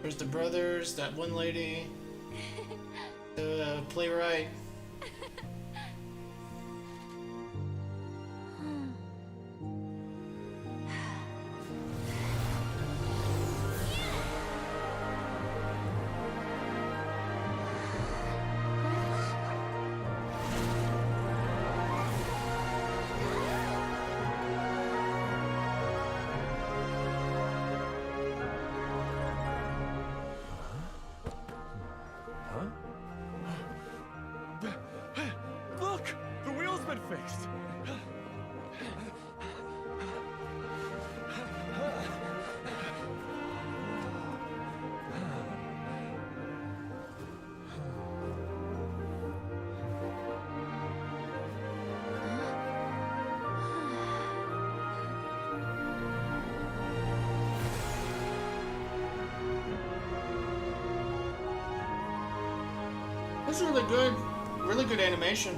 There's the brothers, that one lady, the playwright. Look! The wheel's been fixed! That's really good animation.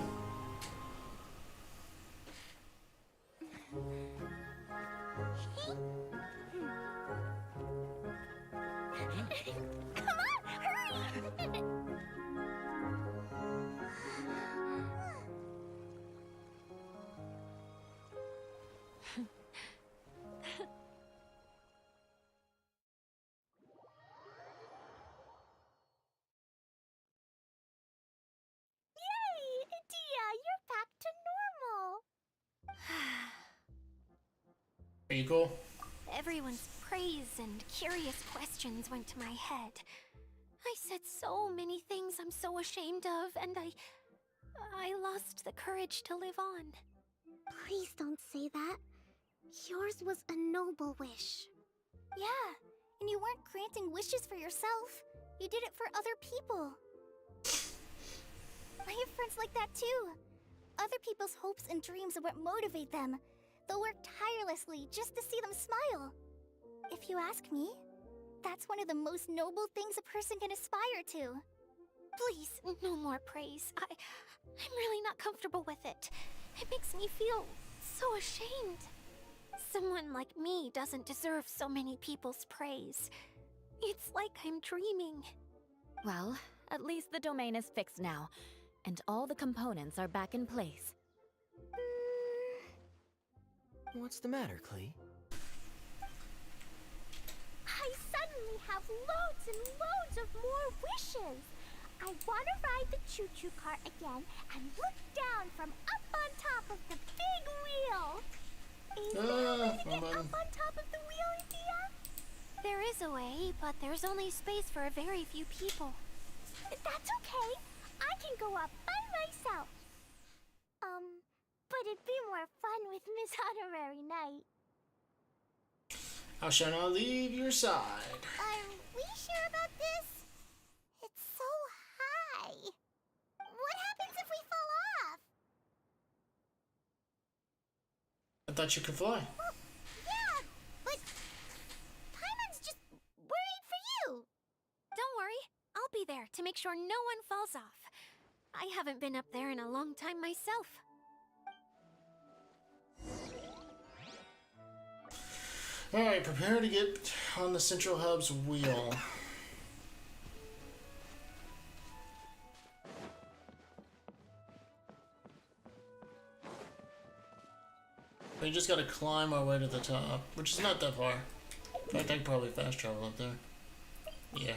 Come on, hurry! Yay! Dia, you're back to normal! Are you cool? Everyone's praise and curious questions went to my head. I said so many things I'm so ashamed of, and I lost the courage to live on. Please don't say that. Yours was a noble wish. Yeah, and you weren't granting wishes for yourself. You did it for other people. I have friends like that too. Other people's hopes and dreams are what motivate them. They'll work tirelessly just to see them smile. If you ask me, that's one of the most noble things a person can aspire to. Please, no more praise. I'm really not comfortable with it. It makes me feel so ashamed. Someone like me doesn't deserve so many people's praise. It's like I'm dreaming. Well, at least the domain is fixed now, and all the components are back in place. What's the matter, Klee? I said suddenly have loads and loads of more wishes. I want to ride the choo-choo cart again and look down from up on top of the big wheel. Is there a way to get up on top of the wheel, Thea? There is a way, but there's only space for a very few people. That's okay. I can go up by myself. But it'd be more fun with Miss Honorary Knight. I shall not leave your side. Are we sure about this? It's so high. What happens if we fall off? I thought you could fly. Well, yeah, but Paimon's just worried for you. Don't worry, I'll be there to make sure no one falls off. I haven't been up there in a long time myself. Alright, prepare to get on the Central Hub's wheel. We just gotta climb our way to the top, which is not that far. In fact, I can probably fast travel up there. Yeah.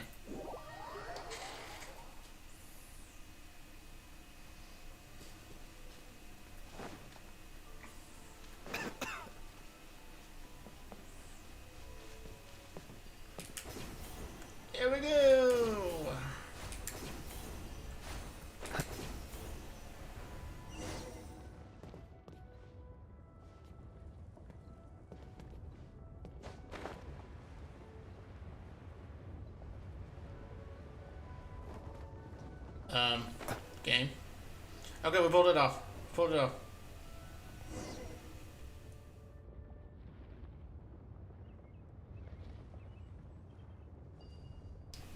Here we go! Game. Okay, we pulled it off. Pulled it off.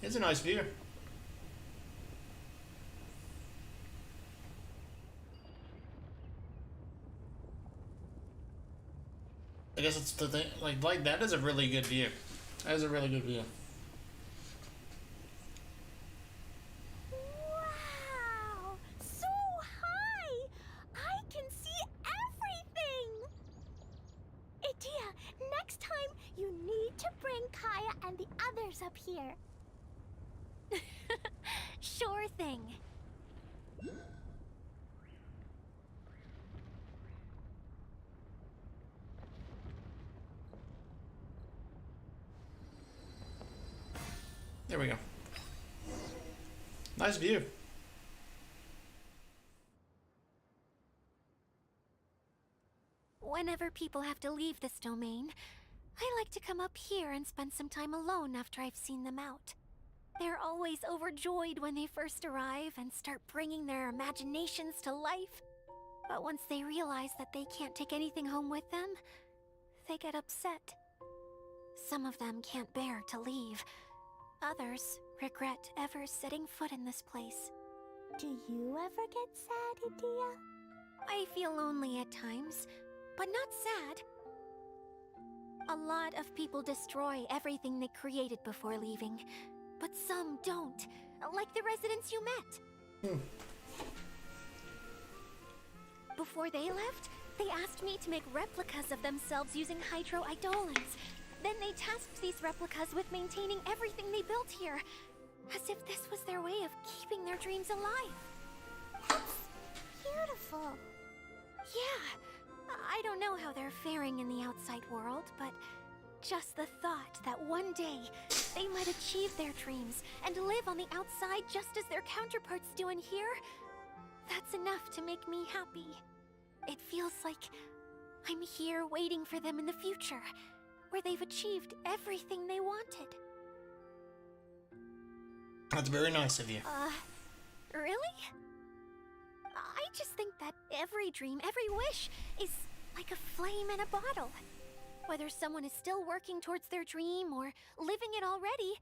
It's a nice view. I guess it's the thing, like that is a really good view. That is a really good view. Wow! So high! I can see everything! Idia, next time you need to bring Kaya and the others up here. Sure thing. There we go. Nice view. Whenever people have to leave this domain, I like to come up here and spend some time alone after I've seen them out. They're always overjoyed when they first arrive and start bringing their imaginations to life. But once they realize that they can't take anything home with them, they get upset. Some of them can't bear to leave. Others regret ever setting foot in this place. Do you ever get sad, Idia? I feel lonely at times, but not sad. A lot of people destroy everything they created before leaving. But some don't, like the residents you met. Before they left, they asked me to make replicas of themselves using hydro-eidolons. Then they tasked these replicas with maintaining everything they built here, as if this was their way of keeping their dreams alive. That's beautiful. Yeah, I don't know how they're faring in the outside world, but just the thought that one day they might achieve their dreams and live on the outside just as their counterparts do in here, that's enough to make me happy. It feels like I'm here waiting for them in the future, where they've achieved everything they wanted. That's very nice of you. Really? I just think that every dream, every wish, is like a flame in a bottle. Whether someone is still working towards their dream or living it already,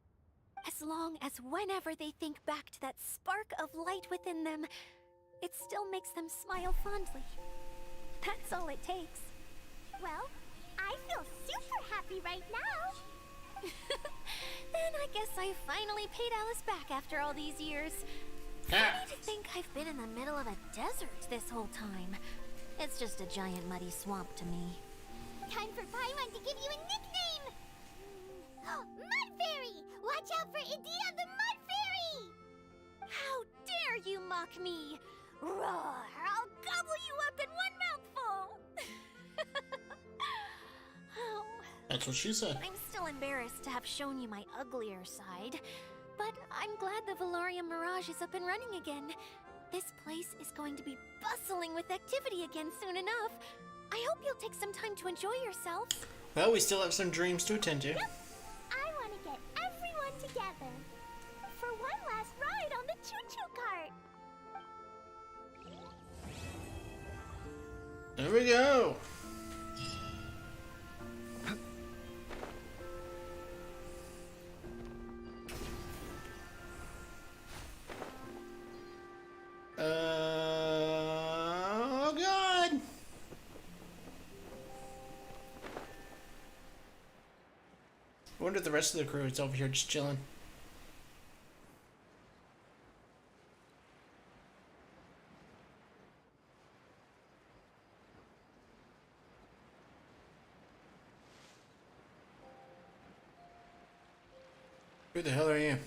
as long as whenever they think back to that spark of light within them, it still makes them smile fondly. That's all it takes. Well, I feel super happy right now. Then I guess I finally paid Alice back after all these years. Ah. Funny to think I've been in the middle of a desert this whole time. It's just a giant muddy swamp to me. Time for Paimon to give you a nickname! Mud Fairy! Watch out for Idea the Mud Fairy! How dare you mock me! Roar! I'll gobble you up in one mouthful! Oh, That's what she said. I'm still embarrassed to have shown you my uglier side, but I'm glad the Valorium Mirage is up and running again. This place is going to be bustling with activity again soon enough. I hope you'll take some time to enjoy yourself. Well, we still have some dreams to attend to. Yep. I want to get everyone together for one last ride on the choo-choo cart. There we go. Oh, God. I wonder if the rest of the crew is over here just chilling. Who the hell are you?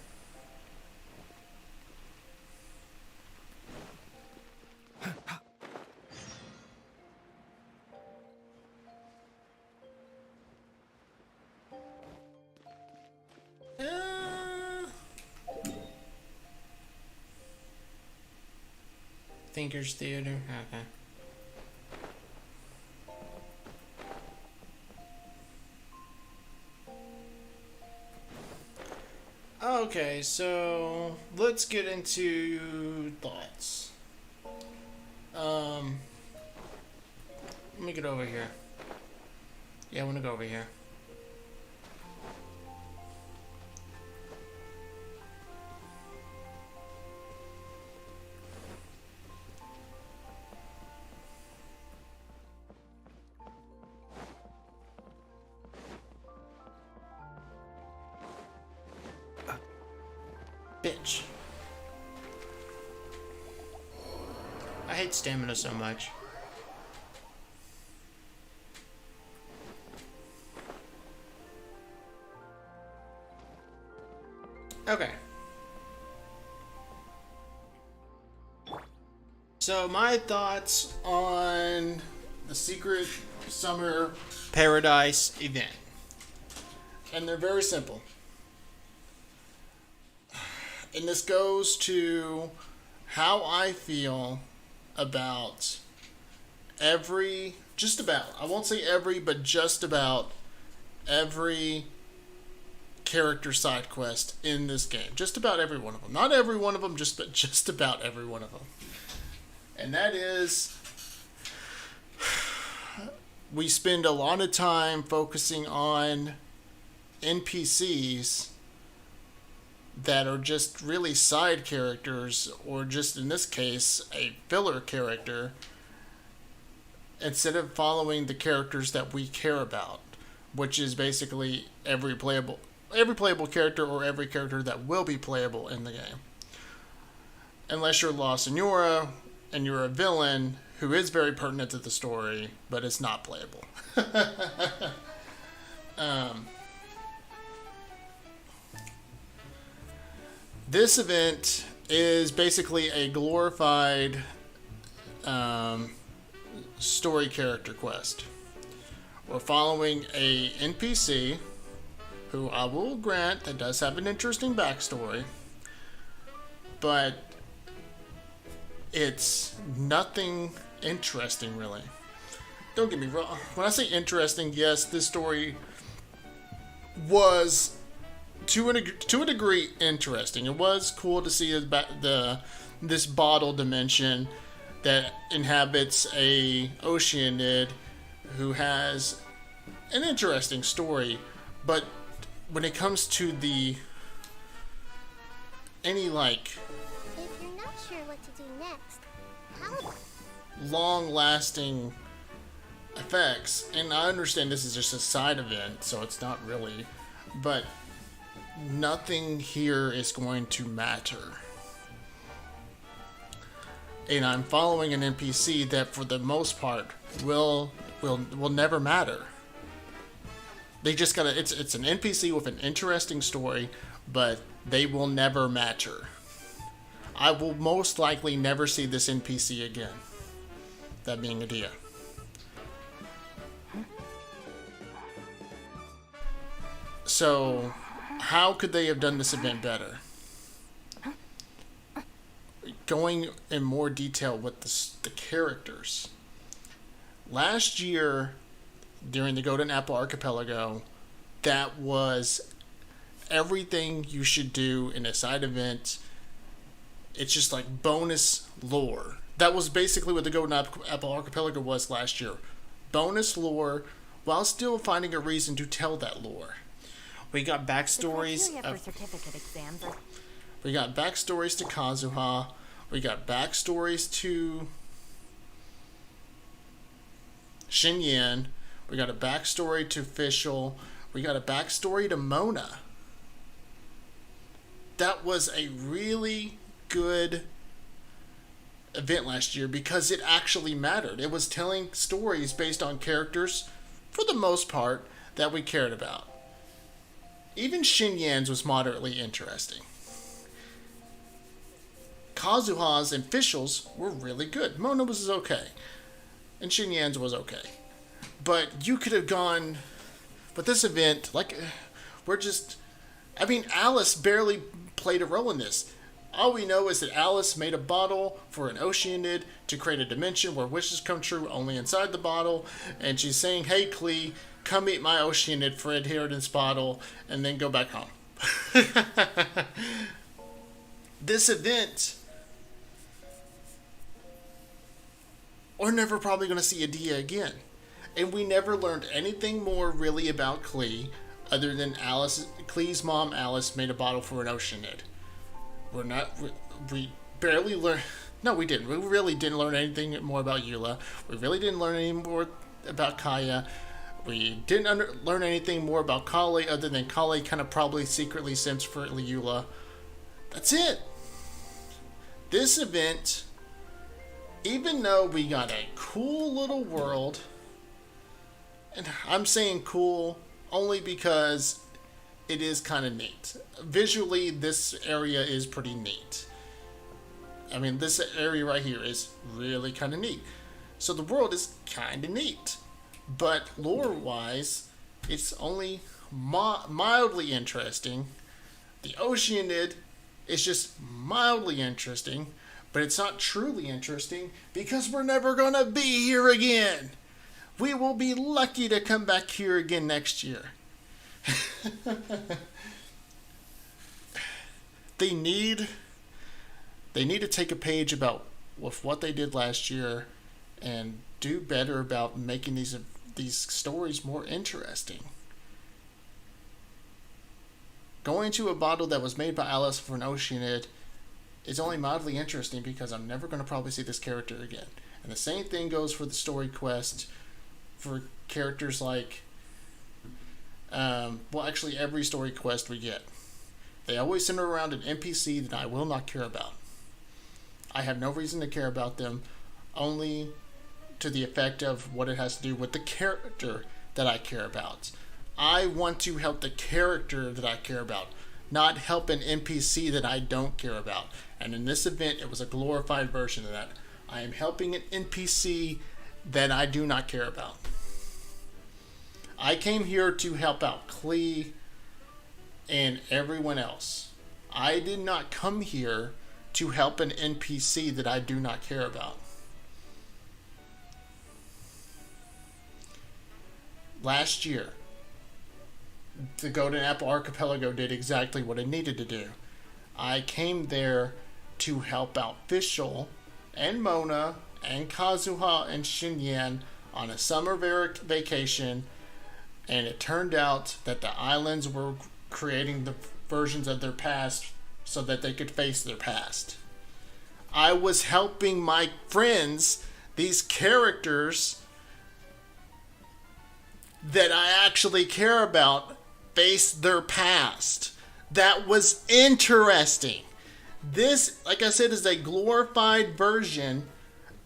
Thinkers Theater. Okay. Okay, so let's get into thoughts. Let me get over here. Yeah, I want to go over here. Bitch. I hate stamina so much. Okay. So my thoughts on the Secret Summer Paradise event. And they're very simple. And this goes to how I feel about just about, I won't say every, but just about every character side quest in this game. Just about every one of them. Not every one of them, but just about every one of them. And that is, we spend a lot of time focusing on NPCs that are just really side characters, or just in this case a filler character, instead of following the characters that we care about, which is basically every playable character, or every character that will be playable in the game, unless you're La Senora and you're a villain who is very pertinent to the story but is not playable. This event is basically a glorified story character quest. We're following a NPC who I will grant that does have an interesting backstory, but it's nothing interesting really. Don't get me wrong. When I say interesting, yes, this story was to a degree interesting. It was cool to see this bottle dimension that inhabits a Oceanid who has an interesting story, but when it comes to any like If you're not sure what to do next, how long-lasting effects, and I understand this is just a side event, so it's not really, but nothing here is going to matter. And I'm following an NPC that for the most part will never matter. They just gotta, it's an NPC with an interesting story, but they will never matter. I will most likely never see this NPC again. That being Adia. So, how could they have done this event better? Going in more detail with the characters. Last year, during the Golden Apple Archipelago, that was everything you should do in a side event. It's just like bonus lore. That was basically what the Golden Apple Archipelago was last year. Bonus lore, while still finding a reason to tell that lore. We got backstories of... We got backstories to Kazuha. We got backstories to Xinyan. We got a backstory to Fischl. We got a backstory to Mona. That was a really good event last year because it actually mattered. It was telling stories based on characters, for the most part, that we cared about. Even Xinyan's was moderately interesting. Kazuha's and Fischl's were really good. Mona was okay. And Xinyan's was okay. But you could have gone... But this event, like, we're just... I mean, Alice barely played a role in this. All we know is that Alice made a bottle for an Oceanid to create a dimension where wishes come true only inside the bottle. And she's saying, hey, Klee, come eat my Oceanid for inheritance bottle, and then go back home. This event... We're never probably going to see Adia again. And we never learned anything more really about Klee other than Klee's mom, Alice, made a bottle for an Oceanid. We barely learned... No, we didn't. We really didn't learn anything more about Eula. We really didn't learn any more about Kaya. We didn't learn anything more about Kali other than Kali kind of probably secretly simps for Eula. That's it. This event... Even though we got a cool little world, and I'm saying cool only because it is kind of neat. Visually, this area is pretty neat. I mean, this area right here is really kind of neat. So the world is kind of neat. But lore-wise, it's only mildly interesting. The Oceanid is just mildly interesting. But it's not truly interesting because we're never going to be here again. We will be lucky to come back here again next year. They need to take a page about with what they did last year and do better about making these stories more interesting. Going to a bottle that was made by Alice for an Oceanid is only mildly interesting because I'm never going to probably see this character again. And the same thing goes for the story quest for characters like, well, actually every story quest we get. They always center around an NPC that I will not care about. I have no reason to care about them, only to the effect of what it has to do with the character that I care about. I want to help the character that I care about, not help an NPC that I don't care about. And in this event, it was a glorified version of that. I am helping an NPC that I do not care about. I came here to help out Klee and everyone else. I did not come here to help an NPC that I do not care about. Last year, the Golden Apple Archipelago did exactly what it needed to do. I came there to help out Fischl and Mona and Kazuha and Xinyan on a summer vacation, and it turned out that the islands were creating the versions of their past so that they could face their past. I was helping my friends, these characters that I actually care about, face their past. That was interesting. This, like I said, is a glorified version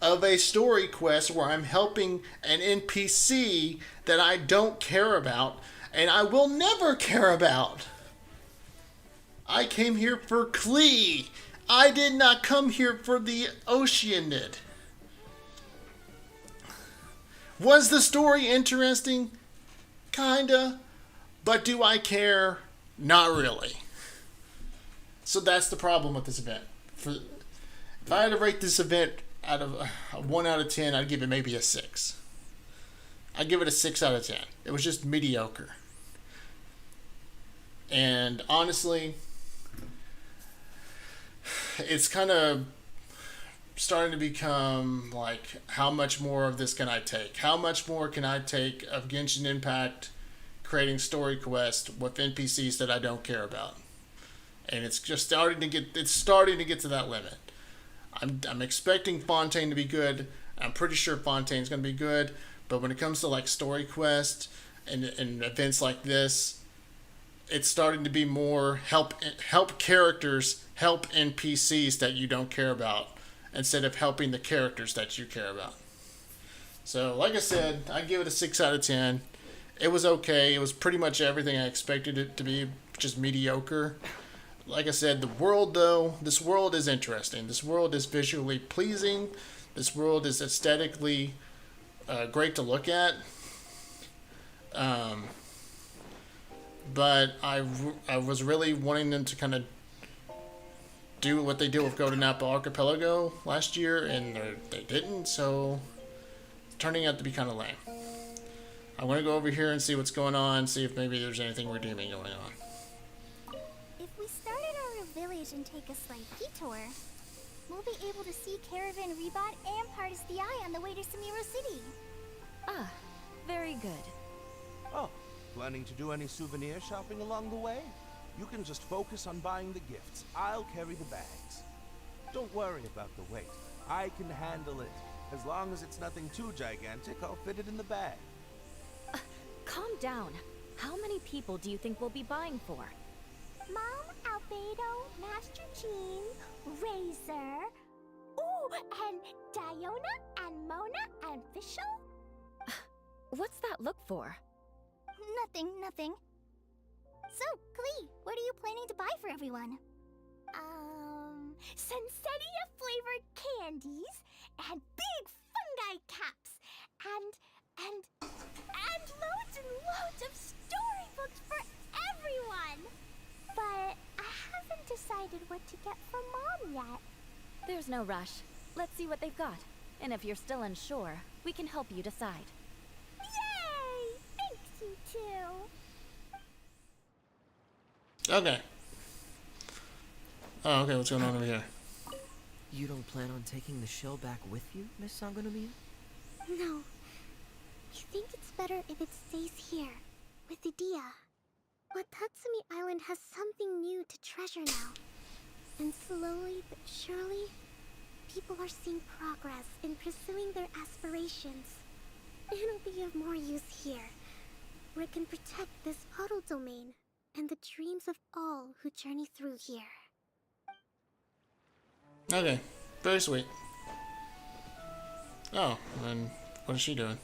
of a story quest where I'm helping an NPC that I don't care about and I will never care about. I came here for Klee. I did not come here for the Oceanid. Was the story interesting? Kinda. But do I care? Not really. So that's the problem with this event. If I had to rate this event out of a 1 out of 10, I'd give it maybe a 6. I'd give it a 6 out of 10. It was just mediocre. And honestly, it's kind of starting to become like, how much more of this can I take? How much more can I take of Genshin Impact creating story quests with NPCs that I don't care about? And it's just starting to get to that limit. I'm expecting Fontaine to be good. I'm pretty sure Fontaine's going to be good. But when it comes to like story quests and events like this, it's starting to be more help characters, help NPCs that you don't care about, instead of helping the characters that you care about. So, like I said, I give it a 6 out of 10. It was okay. It was pretty much everything I expected it to be, just mediocre. Like I said, the world, though, this world is interesting. This world is visually pleasing. This world is aesthetically great to look at. But I was really wanting them to kind of do what they did with Golden Apple Archipelago last year, and they didn't, so it's turning out to be kind of lame. I'm going to go over here and see what's going on, see if maybe there's anything redeeming going on. If we start at our village and take a slight detour, we'll be able to see Caravan Rebot and Partis the Eye on the way to Samiro City. Ah, very good. Oh, planning to do any souvenir shopping along the way? You can just focus on buying the gifts. I'll carry the bags. Don't worry about the weight. I can handle it. As long as it's nothing too gigantic, I'll fit it in the bag. Calm down. How many people do you think we'll be buying for? Mom, Albedo, Master Jean, Razor, ooh, and Diona, and Mona, and Fischl? What's that look for? Nothing. So, Klee, what are you planning to buy for everyone? Sensetia-flavored candies, and big fungi caps, and loads and loads of storybooks for everyone! But I haven't decided what to get for Mom yet. There's no rush. Let's see what they've got. And if you're still unsure, we can help you decide. Yay! Thanks, you two! Okay. Oh, okay, what's going on over here? You don't plan on taking the shell back with you, Miss Sangonomiya? No. I think it's better if it stays here, with Idia. Watatsumi Island has something new to treasure now. And slowly but surely, people are seeing progress in pursuing their aspirations. It'll be of more use here, where it can protect this puddle domain and the dreams of all who journey through here. Okay, very sweet. Oh, and what is she doing?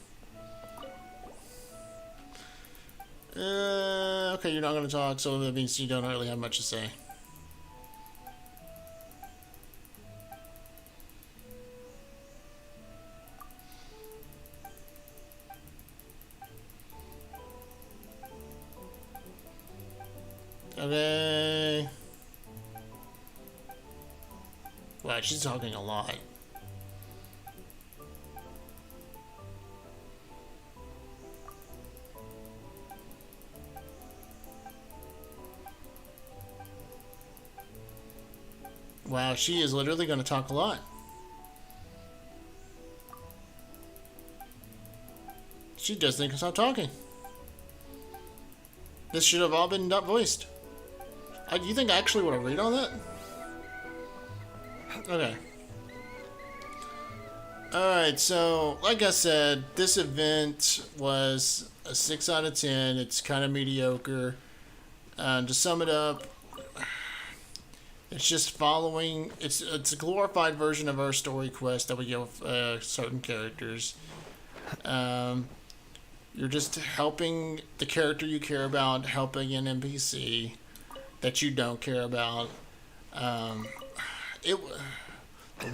Okay, you're not going to talk, so that means you don't really have much to say. Okay. Wow, she's talking a lot. Wow, she is literally going to talk a lot. She just thinks I'm talking. This should have all been not voiced. You think I actually want to read all that? Okay. Alright, so, like I said, this event was a 6 out of 10. It's kind of mediocre. To sum it up, it's just following... It's a glorified version of our story quest that we give certain characters. You're just helping the character you care about, helping an NPC. that you don't care about. The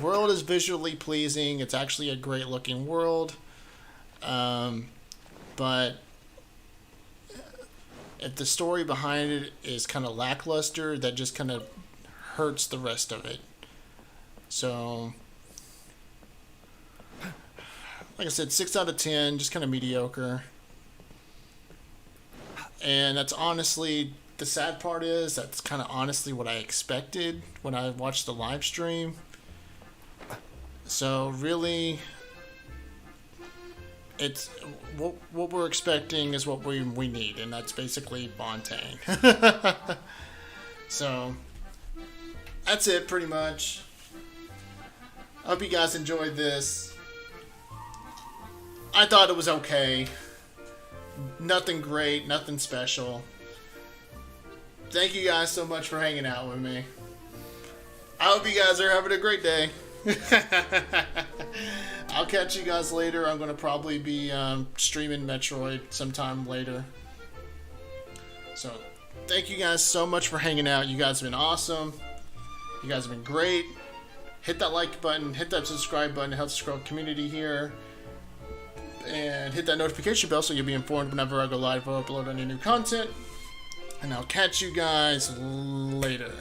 world is visually pleasing. It's actually a great looking world. But if the story behind it is kind of lackluster, that just kind of hurts the rest of it. So, like I said, 6 out of 10, just kind of mediocre. And that's honestly, the sad part is, that's kind of honestly what I expected when I watched the live stream. So really, it's what we're expecting is what we need, and that's basically Bontang. So that's it pretty much. I hope you guys enjoyed this. I thought it was okay. Nothing great, nothing special. Thank you guys so much for hanging out with me. I hope you guys are having a great day. I'll catch you guys later. I'm going to probably be streaming Metroid sometime later. So, thank you guys so much for hanging out. You guys have been awesome. You guys have been great. Hit that like button. Hit that subscribe button to help the community here. And hit that notification bell so you'll be informed whenever I go live or upload any new content. And I'll catch you guys later.